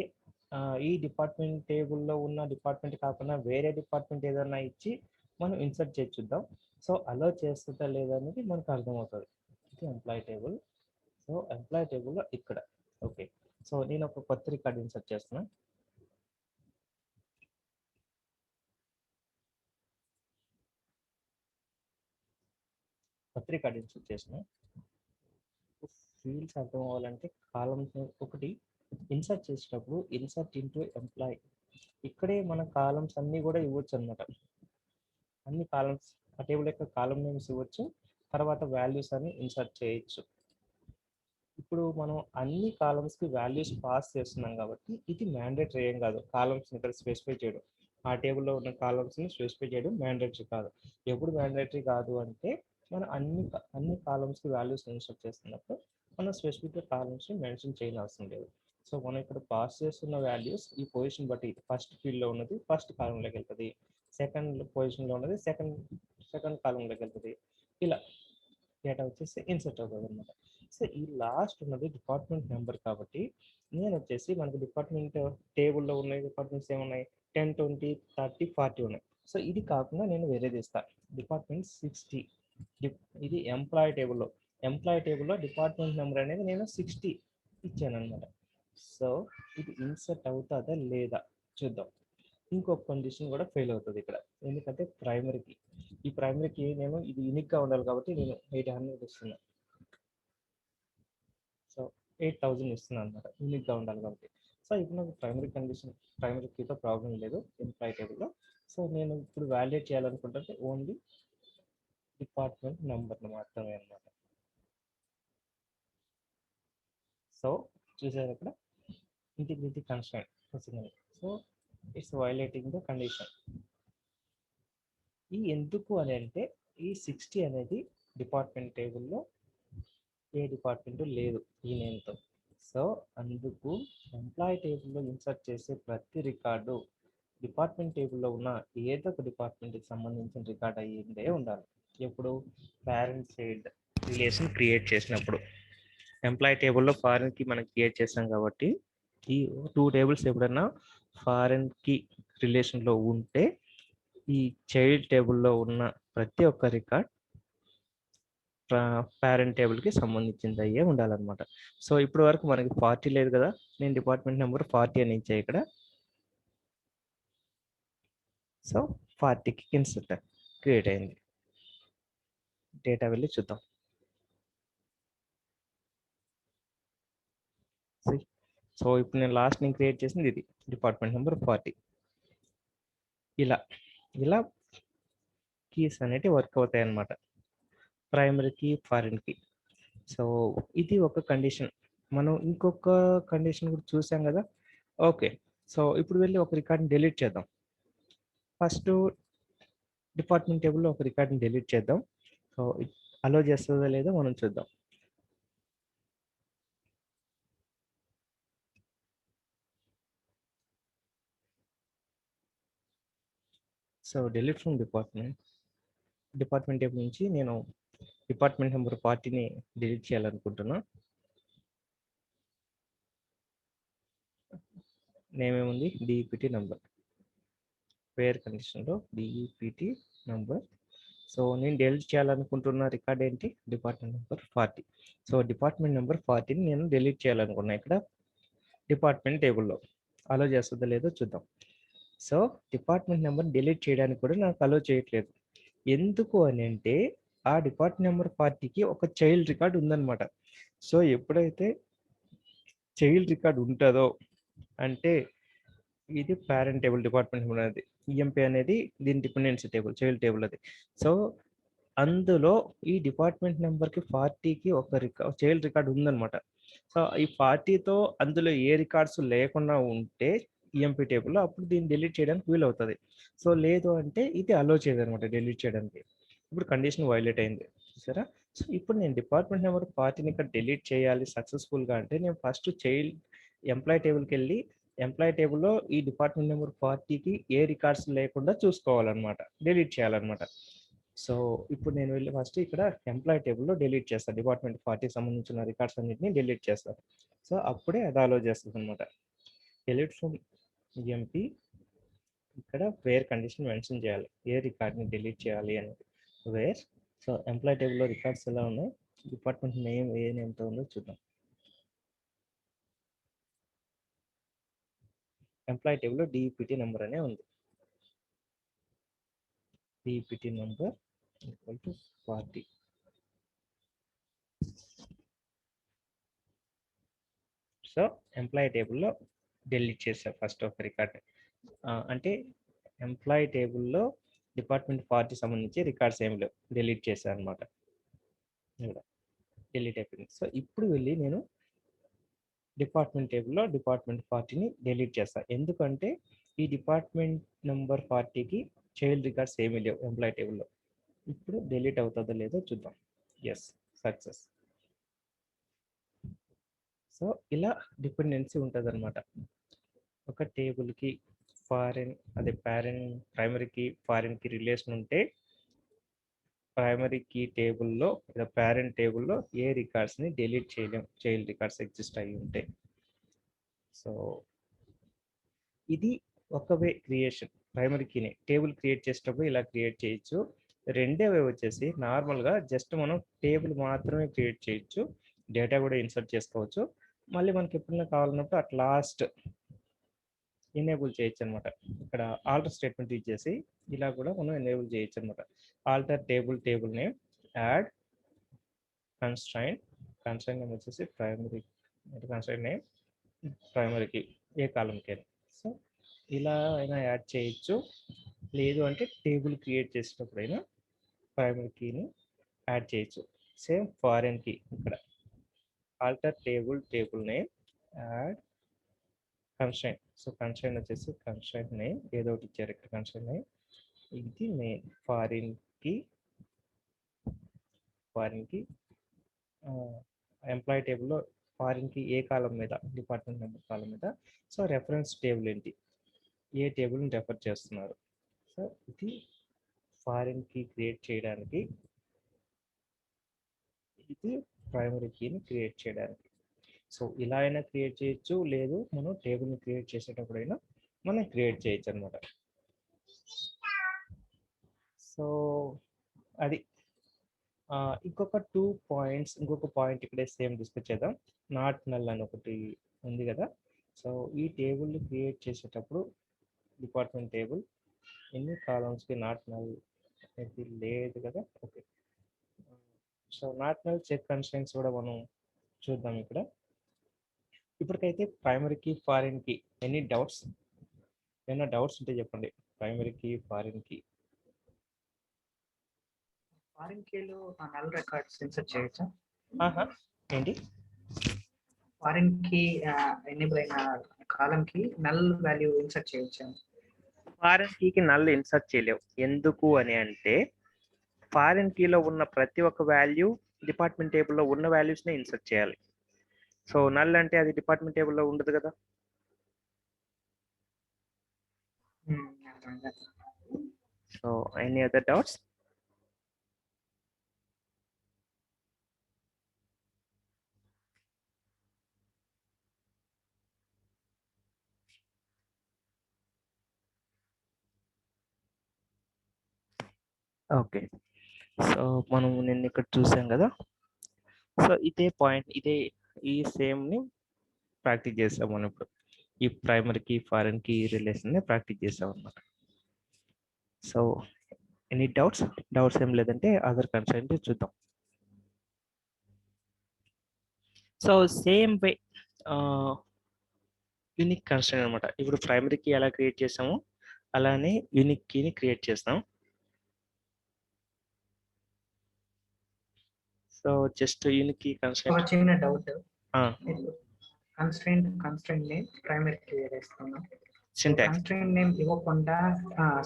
ఈ డిపార్ట్మెంట్ టేబుల్లో ఉన్న డిపార్ట్మెంట్ కాకుండా వేరే డిపార్ట్మెంట్ ఏదైనా ఇచ్చి మనం ఇన్సర్ట్ చేర్చుద్దాం. సో అలో చేస్తుందా లేదా అనేది మనకు అర్థమవుతుంది. ఇది ఎంప్లాయీ టేబుల్. సో ఎంప్లాయీ టేబుల్లో ఇక్కడ ఓకే. సో నేను ఒక కొత్త రికార్డ్ ఇన్సర్ట్ చేస్తున్నా. కొత్త రికార్డ్ ఇన్సర్ట్ చేసిన ఫీల్డ్స్ అర్థం అవ్వాలంటే కాలమ్స్ ఒకటి ఇన్సర్ట్ చేసేటప్పుడు ఇన్సర్ట్ ఇంటూ ఎంప్లాయీ, ఇక్కడే మన కాలమ్స్ అన్నీ కూడా ఇవ్వచ్చు అనమాట. అన్ని కాలమ్స్ ఆ టేబుల్ యొక్క కాలమ్ నేమ్స్ ఇవ్వచ్చు, తర్వాత వాల్యూస్ అని ఇన్సర్ట్ చేయొచ్చు. ఇప్పుడు మనం అన్ని కాలమ్స్కి వాల్యూస్ పాస్ చేస్తున్నాం కాబట్టి ఇది మ్యాండేటరీ ఏం కాదు. కాలమ్స్ని ఇక్కడ స్పెసిఫై చేయడం, ఆ టేబుల్లో ఉన్న కాలమ్స్ని స్పెసిఫై చేయడం మ్యాండేటరీ కాదు. ఎప్పుడు మ్యాండేటరీ కాదు అంటే మనం అన్ని కాలమ్స్కి వాల్యూస్ ఇన్సర్ట్ చేస్తున్నప్పుడు మనం స్పెసిఫిక్గా కాలమ్స్ని మెన్షన్ చేయని అవసరం లేదు. సో మనం ఇక్కడ పాస్ చేస్తున్న వాల్యూస్ ఈ పొజిషన్ బట్టి ఫస్ట్ ఫీల్డ్లో ఉన్నది ఫస్ట్ కాలంలోకి వెళ్తుంది, సెకండ్ పొజిషన్లో ఉన్నది సెకండ్ కాలంలోకి వెళ్తుంది. ఇలా డేటా వచ్చేసి ఇన్సర్ట్ అవుతుంది అనమాట. సో ఈ లాస్ట్ ఉన్నది డిపార్ట్మెంట్ నెంబర్ కాబట్టి నేను వచ్చేసి మనకు డిపార్ట్మెంట్ టేబుల్లో ఉన్న డిపార్ట్మెంట్స్ ఏమున్నాయి, 10, 20, 30, 40 ఉన్నాయి. సో ఇది కాకుండా నేను వేరేది ఇస్తాను, డిపార్ట్మెంట్ 60. ఇది ఎంప్లాయీ టేబుల్లో డిపార్ట్మెంట్ నెంబర్ అనేది నేను 60 ఇచ్చాను అనమాట. సో ఇది ఇన్సర్ట్ అవుతుందా లేదా చూద్దాం. ఇంకొక కండిషన్ కూడా ఫెయిల్ అవుతుంది ఇక్కడ, ఎందుకంటే ప్రైమరీకి ఈ ప్రైమరీకి నేను ఇది యూనిక్గా ఉండాలి కాబట్టి నేను 800 ఇస్తున్నాను. సో 8000 ఇస్తున్నాను అనమాట, యూనిక్గా ఉండాలి కాబట్టి. సో ఇప్పుడు నాకు ప్రైమరీ కీతో ప్రాబ్లం లేదు ఎంప్లాయీ టేబుల్లో. సో నేను ఇప్పుడు వాలిడేట్ చేయాలనుకుంటే ఓన్లీ డిపార్ట్మెంట్ నెంబర్ని మాత్రమే అనమాట. సో చూసారు ఇక్కడ integrity constraint. So it's violating the condition. ఈ ఎందుకు అని అంటే ఈ 60 అనేది డిపార్ట్మెంట్ టేబుల్లో ఏ డిపార్ట్మెంట్ లేదు ఈ నేమ్తో. సో అందుకు ఎంప్లాయీ టేబుల్లో ఇన్సర్ట్ చేసే ప్రతి రికార్డు డిపార్ట్మెంట్ టేబుల్లో ఉన్న ఏదో ఒక డిపార్ట్మెంట్కి సంబంధించిన రికార్డ్ అయ్యిందే ఉండాలి. ఎప్పుడు పేరెంట్ చైల్డ్ రిలేషన్ క్రియేట్ చేసినప్పుడు ఎంప్లాయీ టేబుల్లో ఫారెన్కి మనం క్రియేట్ చేసాం కాబట్టి ఈ 2 టేబుల్స్ ఎప్పుడైనా ఫారెన్కి రిలేషన్లో ఉంటే ఈ చైల్డ్ టేబుల్లో ఉన్న ప్రతి ఒక్క రికార్డ్ పేరెంట్ టేబుల్కి సంబంధించింది అయ్యే ఉండాలన్నమాట. సో ఇప్పటి వరకు మనకి 40 లేదు కదా, నేను డిపార్ట్మెంట్ నెంబర్ 40 అని ఇచ్చా ఇక్కడ. సో 40కి ఇన్సర్ట్ క్రియేట్ అయింది. డేటా వెళ్ళి చూద్దాం. సో ఇప్పుడు నేను నేను క్రియేట్ చేసింది ఇది డిపార్ట్మెంట్ నెంబర్ 40. ఇలా కీస్ అనేటివి వర్క్ అవుతాయి అన్నమాట. Primary key, foreign key. So, ఇది ఒక కండిషన్. మనం ఇంకొక కండిషన్ కూడా చూసాం గదా! ఓకే. సో, ఇప్పుడు వెళ్లి ఒక రికార్డ్‌ని డిలీట్ చేద్దాం. ఫస్టు డిపార్ట్మెంట్ టేబుల్‌లో ఒక రికార్డ్‌ని డిలీట్ చేద్దాం. సో, అలో చేస్తదో లేదో మనం చూద్దాం. So, delete from department table నుంచి నేను డిపార్ట్మెంట్ నంబర్ 40ని డిలీట్ చేయాలనుకుంటున్నా. నేమ్ ఏముంది? DEPT number. వేర్ కండిషన్‌లో డీఈపీటీ నంబర్. సో, నేను డిలీట్ చేయాలనుకుంటున్న రికార్డ్ ఏంటి? Department number 40. So, department number 40ని నేను డిలీట్ చేయాలనుకున్నా ఇక్కడ డిపార్ట్మెంట్ టేబుల్‌లో. అలో చేస్తదో లేదో చూద్దాం. సో, డిపార్ట్మెంట్ నంబర్ డిలీట్ చేయడానికి కూడా నాకు అలో చేయట్లేదు. ఎందుకు అనంటే, ఆ డిపార్ట్మెంట్ నంబర్ 40కి ఒక చైల్డ్ రికార్డ్ ఉందన్నమాట. సో, ఎప్పుడైతే చైల్డ్ రికార్డ్ ఉంటదో అంటే ఇది పేరెంట్ టేబుల్ డిపార్ట్మెంట్ నంబర్ అనేది. ఈఎంపీ అనేది దీని డిపెండెన్సీ టేబుల్, చైల్డ్ టేబుల్ అది. సో, అందులో ఈ డిపార్ట్మెంట్ నంబర్‌కి 40కి ఒక చైల్డ్ రికార్డ్ ఉందన్నమాట. సో, ఈ 40తో అందులో ఏ రికార్డ్స్ లేకుండా ఉంటే ఈఎంపీ టేబుల్‌లో అప్పుడు దీన్ని డిలీట్ చేయడానికి వీలవుతది. సో, లేదు అంటే ఇది అలో చేయదనమాట డిలీట్ చేయడానికి. ఇప్పుడు కండిషన్ వయలేట్ అయింది. చూసారా? సో, ఇప్పుడు నేను డిపార్ట్మెంట్ నంబర్ 40ని ఇక్కడ డిలీట్ చేయాలి సక్సెస్‌ఫుల్‌గా అంటే నేను ఫస్ట్ చైల్డ్ ఎంప్లాయీ టేబుల్‌కెళ్ళి ఎంప్లాయీ టేబుల్‌లో ఈ డిపార్ట్మెంట్ నంబర్ 40కి ఏ రికార్డ్స్ లేకుండా చూసుకోవాలన్నమాట. డిలీట్ చేయాలన్నమాట. సో, ఇప్పుడు నేను వెళ్లి ఫస్ట్ ఇక్కడ ఎంప్లాయీ టేబుల్‌లో డిలీట్ చేస్తా. డిపార్ట్మెంట్ 40కి సంబంధించిన రికార్డ్స్ అన్నిటిని డిలీట్ చేస్తాను. సో, అప్పుడే అది అలో చేస్తదనమాట. డిలీట్ ఫ్రమ్ ఈఎంపీ ఇక్కడ వేర్ కండిషన్ మెన్షన్ చేయాలి. ఏ రికార్డ్‌ని డిలీట్ చేయాలి అనేది. వేర్ సో, ఎంప్లాయీ టేబుల్‌లో రికార్డ్స్ ఎలా ఉన్నాయి? డిపార్ట్మెంట్ నేమ్ ఏ నేమ్‌తో ఉందో చూద్దాం. ఎంప్లాయీ టేబుల్‌లో డీఈపీటీ నంబర్ అనే ఉంది. DEPT number equal to 40. So, employee టేబుల్‌లో డిలీట్ చేశా ఫస్ట్ ఒక రికార్డ్‌ని. అంటే ఎంప్లాయీ టేబుల్‌లో డిపార్ట్మెంట్ 40 సంబంధించి రికార్డ్స్ ఏమి లేవు. డిలీట్ చేశా అనమాట. ఇక్కడ డిలీట్ అయిపోయింది. సో, ఇప్పుడు వెళ్లి నేను డిపార్ట్మెంట్ టేబుల్‌లో డిపార్ట్మెంట్ 40ని డిలీట్ చేస్తా. ఎందుకంటే ఈ డిపార్ట్మెంట్ నంబర్ 40కి చైల్డ్ రికార్డ్స్ ఏమీ లేవు ఎంప్లాయీ టేబుల్‌లో. ఇప్పుడు డిలీట్ అవుతదో లేదో చూద్దాం. Yes, success. సో, ఇలా డిపెండెన్సీ ఉంటదనమాట. ఒక టేబుల్‌కి ప్రైమరీకి, ఫారిన్‌కి రిలేషన్ ఉంటే ప్రైమరీ కీ టేబుల్‌లో లేదా పేరెంట్ టేబుల్‌లో ఏ రికార్డ్స్‌ని డిలీట్ చేయలేం. చైల్డ్ రికార్డ్స్ ఎగ్జిస్ట్ అయ్యి ఉంటే. సో, ఇది ఒక వే క్రియేషన్. ప్రైమరీ కీని టేబుల్ క్రియేట్ చేసేటప్పుడు ఇలా క్రియేట్ చేయొచ్చు. రెండో వే వచ్చేసి నార్మల్‌గా జస్ట్ మనం టేబుల్ మాత్రమే క్రియేట్ చేయొచ్చు. డేటా కూడా ఇన్సర్ట్ చేసుకోవచ్చు. మళ్ళీ మనకి ఎప్పుడైనా కావాలన్నప్పుడు అట్ లాస్ట్ ఎనేబుల్ చేయొచ్చనమాట. ఇక్కడ ఆల్టర్ స్టేట్మెంట్ యూజ్ చేసి ఇలా కూడా మనం ఎనేబుల్ చేయొచ్చనమాట. Alter table name, add constraint. Constraint name వచ్చేసి కన్‌స్ట్రైంట్ నేమ్ ప్రైమరీకి ఏ కాలమ్‌కైనా. సో, ఇలా అయినా యాడ్ చేయొచ్చు. లేదు అంటే టేబుల్ క్రియేట్ చేసేటప్పుడైనా ప్రైమరీ కీని యాడ్ చేయొచ్చు. సేమ్ ఫారెన్ కీ ఇక్కడ alter table name, add constraint. So, constraint వచ్చేసి కన్‌స్ట్రైంట్ నేమ్ ఏదో ఒకటి ఇచ్చారు ఇక్కడ కన్‌స్ట్రైంట్ నేమ్. ఇది మెయిన్ ఫారిన్‌కి ఫారిన్‌కి ఎంప్లాయీ టేబుల్‌లో ఫారిన్‌కి ఏ కాలమ్ మీద డిపార్ట్మెంట్ నెంబర్ కాలమ్ మీద సో, రెఫరెన్స్ టేబుల్ ఏంటి? ఏ టేబుల్‌ని రెఫర్ చేస్తున్నారు? సో, ఇది ఫారిన్‌కి క్రియేట్ చేయడానికి, ఇది ప్రైమరీ కీని క్రియేట్ చేయడానికి. సో, ఇలా అయినా క్రియేట్ చేయొచ్చు. లేదు మనం టేబుల్‌ని క్రియేట్ చేసేటప్పుడైనా మనం క్రియేట్ చేయొచ్చనమాట. సో, అది. ఇంకొక పాయింట్ ఇక్కడే సేమ్ డిస్కస్ చేద్దాం. నాట్ నల్ అని ఒకటి ఉంది గదా! సో, ఈ టేబుల్‌ని క్రియేట్ చేసేటప్పుడు డిపార్ట్మెంట్ టేబుల్ ఎన్ని కాలమ్స్‌కి నాట్ నల్ అనేది లేదు కదా! Okay. So, not null check constraints కూడా మనం చూద్దాం ఇక్కడ. ఇప్పటికైతే ప్రైమరీకి, ఫారిన్‌కి ఎనీ డౌట్స్? ఏమైనా డౌట్స్? ఉంటే చెప్పండి. ప్రైమరీకి, ఫారిన్‌కి. ఫారిన్ కీలో నల్ రికార్డ్స్ ఇన్సర్ట్ చేయొచ్చా? ఏంటి? ఫారిన్ కీ ఎనేబుల్ అయిన కాలం కి నల్ వాల్యూ ఇన్సర్ట్ చేయొచ్చా? ఫారిన్ కీకి నల్ ఇన్సర్ట్ చేయలేవు. ఎందుకు అని అంటే ఫారిన్ కీలో ఉన్న ప్రతి ఒక్క వాల్యూ డిపార్ట్మెంట్ టేబుల్లో ఉన్న వాల్యూస్నే ఇన్సర్ట్ చేయాలి. సో నల్ అంటే అది డిపార్ట్మెంట్ టేబుల్లో ఉండదు కదా. So any other doubts? Okay. So మనం నిన్న ఇక్కడ చూసాం కదా. సో ఇదే పాయింట్, ఈ సేమ్ని ప్రాక్టీస్ చేస్తాం మనం ఇప్పుడు. ఈ ప్రైమరీకి ఫారెన్కి రిలేషన్ని ప్రాక్టీస్ చేస్తాం అనమాట. సో ఎనీ డౌట్స్ ఏం లేదంటే అదర్ కన్సర్న్ చూద్దాం. So same way unique constraint అనమాట. ఇప్పుడు ప్రైమరీ కీ ఎలా క్రియేట్ చేస్తామో అలానే యూనిక్ కీని క్రియేట్ చేస్తాం. So just unique key constraint. చిన్న doubt, constraint name primary key వేస్తున్నాం. సింటాక్స్. కన్స్ట్రెంట్ నేమ్ ఇవ్వకుండా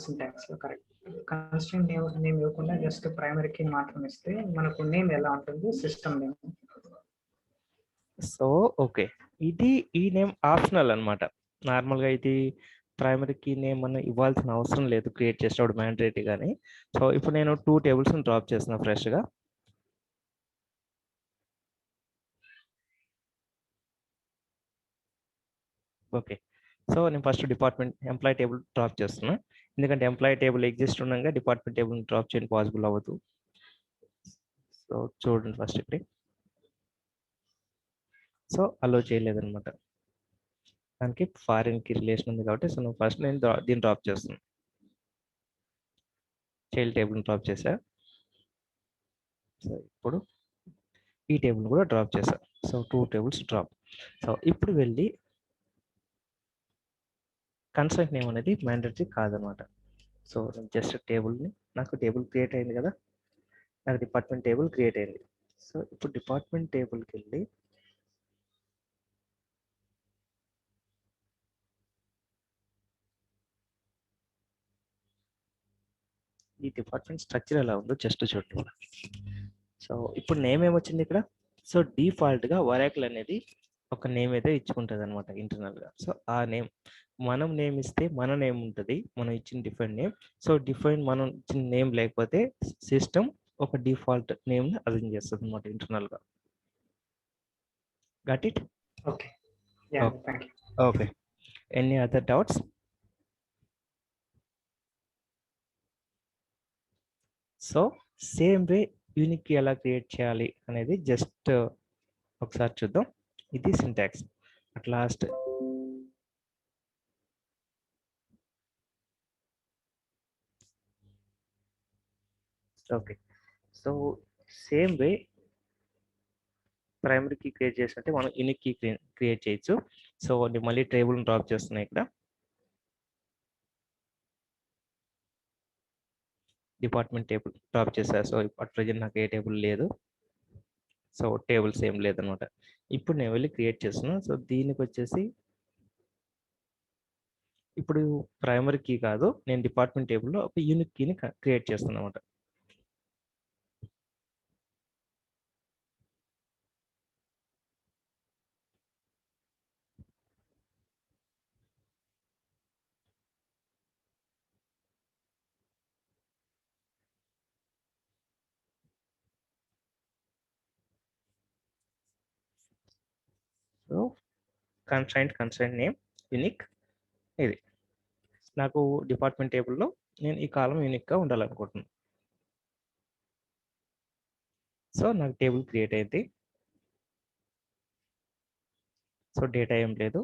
సింటాక్స్ కరెక్ట్. కన్స్ట్రెంట్ నేమ్ ఇవ్వకుండా జస్ట్ ప్రైమరీ కీ మాత్రం ఇస్తే మనకు నేమ్ ఎలా ఉంటుంది? System name. సో ఓకే, ఈ నేమ్ ఆప్షనల్ అనమాట. నార్మల్గా ఇది ప్రైమరీ కీ నేమ్ మనం ఇవ్వాల్సిన అవసరం లేదు క్రియేట్ చేసేటప్పుడు మ్యాండేటరీ కానీ. సో ఇప్పుడు నేను 2 టేబుల్స్ని డ్రాప్ చేస్తున్నా ఫ్రెష్గా. ఓకే. సో నేను first department employee table drop చేస్తున్నా, ఎందుకంటే ఎంప్లాయీ టేబుల్ ఎగ్జిస్ట్ ఉండగా డిపార్ట్మెంట్ టేబుల్ డ్రాప్ చేయడం పాసిబుల్ అవ్వదు. సో చూడండి ఫస్ట్ ఇక్కడ. సో అలో చేయలేదన్నమాట, దానికి ఫారిన్కి రిలేషన్ ఉంది కాబట్టి. సో ఫస్ట్ నేను దీన్ని డ్రాప్ చేస్తున్నాను, చైల్డ్ టేబుల్ని డ్రాప్ చేశా. సో ఇప్పుడు ఈ టేబుల్ని కూడా డ్రాప్ చేశా. So 2 tables drop. సో ఇప్పుడు వెళ్ళి కన్స్ట్రెంట్ నేమ్ అనేది మ్యాండేటరీ కాదనమాట. సో జస్ట్ టేబుల్ని, నాకు టేబుల్ క్రియేట్ అయింది కదా, నాకు డిపార్ట్మెంట్ టేబుల్ క్రియేట్ అయింది. సో ఇప్పుడు డిపార్ట్మెంట్ టేబుల్కి వెళ్ళి ఈ డిపార్ట్మెంట్ స్ట్రక్చర్ ఎలా ఉందో జస్ట్ చూడండి. సో ఇప్పుడు నేమ్ ఏమొచ్చింది ఇక్కడ. సో డిఫాల్ట్గా ఒరాకిల్ అనేది ఒక నేమ్ అయితే ఇచ్చుకుంటుంది అనమాట ఇంటర్నల్గా. సో ఆ నేమ్ మనం నేమ్ ఇస్తే మన నేమ్ ఉంటుంది, మనం ఇచ్చిన డిఫైన్ నేమ్. సో డిఫైన్ మనం ఇచ్చిన నేమ్ లేకపోతే సిస్టమ్ ఒక డిఫాల్ట్ నేమ్ని అరేంజ్ చేస్తుంది అనమాట ఇంటర్నల్గా. Got it? Okay. Okay. Any other doubts? So same way unique ఎలా క్రియేట్ చేయాలి అనేది జస్ట్ ఒకసారి చూద్దాం. ఇది syntax. At last okay. So same way primary key create చేసినట్టే మనం యూనిక్ కీ క్రియేట్ చేయొచ్చు. సో నేను మళ్ళీ టేబుల్ని డ్రాప్ చేస్తున్నాయి ఇక్కడ. డిపార్ట్మెంట్ టేబుల్ డ్రాప్ చేశా. సో అట్ ప్రజెంట్ నాకు ఏ టేబుల్ లేదు, సో టేబుల్స్ ఏం లేదనమాట. ఇప్పుడు నేను వెళ్ళి క్రియేట్ చేస్తున్నాను. సో దీనికి వచ్చేసి ఇప్పుడు ప్రైమరీ కీ కాదు, నేను డిపార్ట్మెంట్ టేబుల్లో ఒక యూనిక్ కీని క్రియేట్ చేస్తున్నాను అనమాట. So constraint name unique. ఇది నాకు డిపార్ట్మెంట్ టేబుల్లో నేను ఈ కాలం యూనిక్గా ఉండాలనుకుంటున్నాను. సో నాకు టేబుల్ క్రియేట్ అయింది. సో డేటా ఏం లేదు.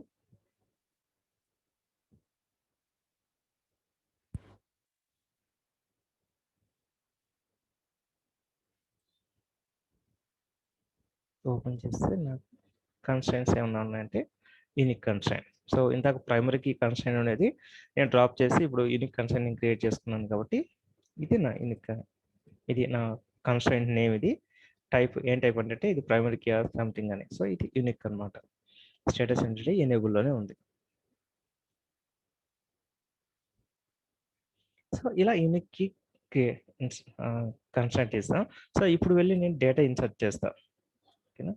ఓపెన్ చేస్తే నాకు కన్స్ట్రైంట్స్ ఏమన్నా ఉన్నాయంటే యూనిక్ కన్స్ట్రైంట్. సో ఇందాక ప్రైమరీకి కన్స్ట్రైంట్ అనేది నేను డ్రాప్ చేసి ఇప్పుడు యూనిక్ కన్స్ట్రైంట్ క్రియేట్ చేసుకున్నాను కాబట్టి ఇది నా యూనిక్, ఇది నా కన్స్ట్రైంట్ నేమ్ ఇది. టైప్ ఏం టైప్ అంటే ఇది ప్రైమరీ కీ ఆర్ సంథింగ్ అని. సో ఇది యూనిక్ అనమాట. స్టేటస్ ఎంటిటీ ఎనేబుల్లోనే ఉంది. సో ఇలా యూనిక్ కీ కన్స్ట్రైంట్ ఇస్తాం. సో ఇప్పుడు వెళ్ళి నేను డేటా ఇన్సర్ట్ చేస్తా. ఓకేనా,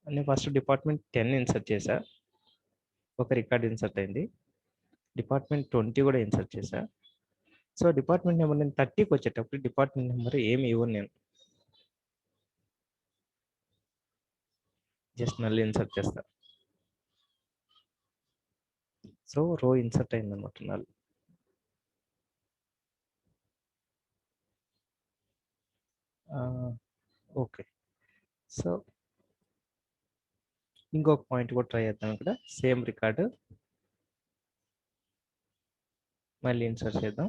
నేను ఫస్ట్ డిపార్ట్మెంట్ 10 ఇన్సర్ట్ చేశా, ఒక రికార్డ్ ఇన్సర్ట్ అయింది. డిపార్ట్మెంట్ 20 కూడా ఇన్సర్ట్ చేశా. సో డిపార్ట్మెంట్ నెంబర్ నేను 30కి వచ్చేటప్పుడు డిపార్ట్మెంట్ నెంబర్ ఏమి ఇవ్వను, నేను జస్ట్ నల్ ఇన్సర్ట్ చేస్తా. సో రో ఇన్సర్ట్ అయింది అనమాట, నల్. ఓకే, సో ఇంకొక పాయింట్ కూడా ట్రై చేద్దాం. ఇక్కడ సేమ్ రికార్డు మళ్ళీ ఇన్సర్ట్ చేద్దాం.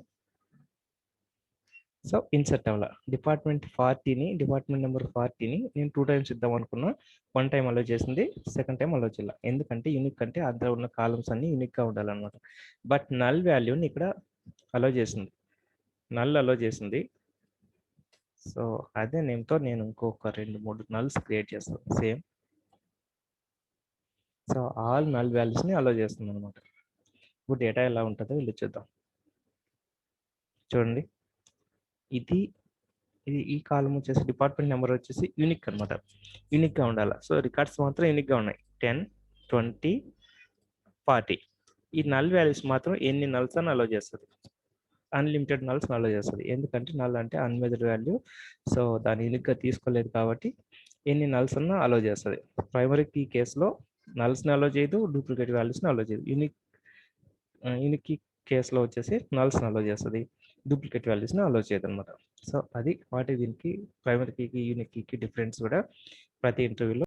సో ఇన్సర్ట్ అవ్వాల. డిపార్ట్మెంట్ 40ని, డిపార్ట్మెంట్ నెంబర్ 40ని నేను 2 టైమ్స్ ఇద్దాం అనుకున్నా. 1 టైం అలో చేసింది, సెకండ్ టైం అలో చేయాల. ఎందుకంటే యూనిక్ అంటే అందులో ఉన్న కాలమ్స్ అన్ని యూనిక్గా ఉండాలన్నమాట. బట్ నల్ వాల్యూని ఇక్కడ అలో చేసింది, నల్ అలో చేసింది. సో అదే నేమ్తో నేను ఇంకొక 2-3 నల్స్ క్రియేట్ చేస్తాను సేమ్. సో ఆల్ నల్ వాల్యూస్ని అలో చేస్తుంది అనమాట. ఇప్పుడు డేటా ఎలా ఉంటుందో వెళ్ళి చూద్దాం. చూడండి, ఇది ఈ కాలం వచ్చేసి డిపార్ట్మెంట్ నెంబర్ వచ్చేసి యూనిక్ అనమాట, యూనిక్గా ఉండాలి. సో రికార్డ్స్ మాత్రం యూనిక్గా ఉన్నాయి, 10, 20, 40. ఈ నల్ వాల్యూస్ మాత్రం ఎన్ని నల్స్ అని అలో చేస్తుంది, అన్లిమిటెడ్ నల్స్ అలో చేస్తుంది. ఎందుకంటే నల్ అంటే అన్మెజర్డ్ వాల్యూ, సో దాన్ని యూనిక్గా తీసుకోలేదు కాబట్టి ఎన్ని నల్స్ అన్నా అలో చేస్తుంది. ప్రైమరీ కీ కేసులో నల్స్ని అలో చేయదు, డూప్లికేట్ వాల్యూస్ని అలో చేయదు. యూనిక్ కీ కేసులో వచ్చేసి నల్స్ని అలో చేస్తుంది, డూప్లికేట్ వాల్యూస్ని అలో చేయదు అనమాట. సో అది దీనికి ప్రైమరీ కీకి యూనిక్ కీకి డిఫరెన్స్ కూడా ప్రతి ఇంటర్వ్యూలో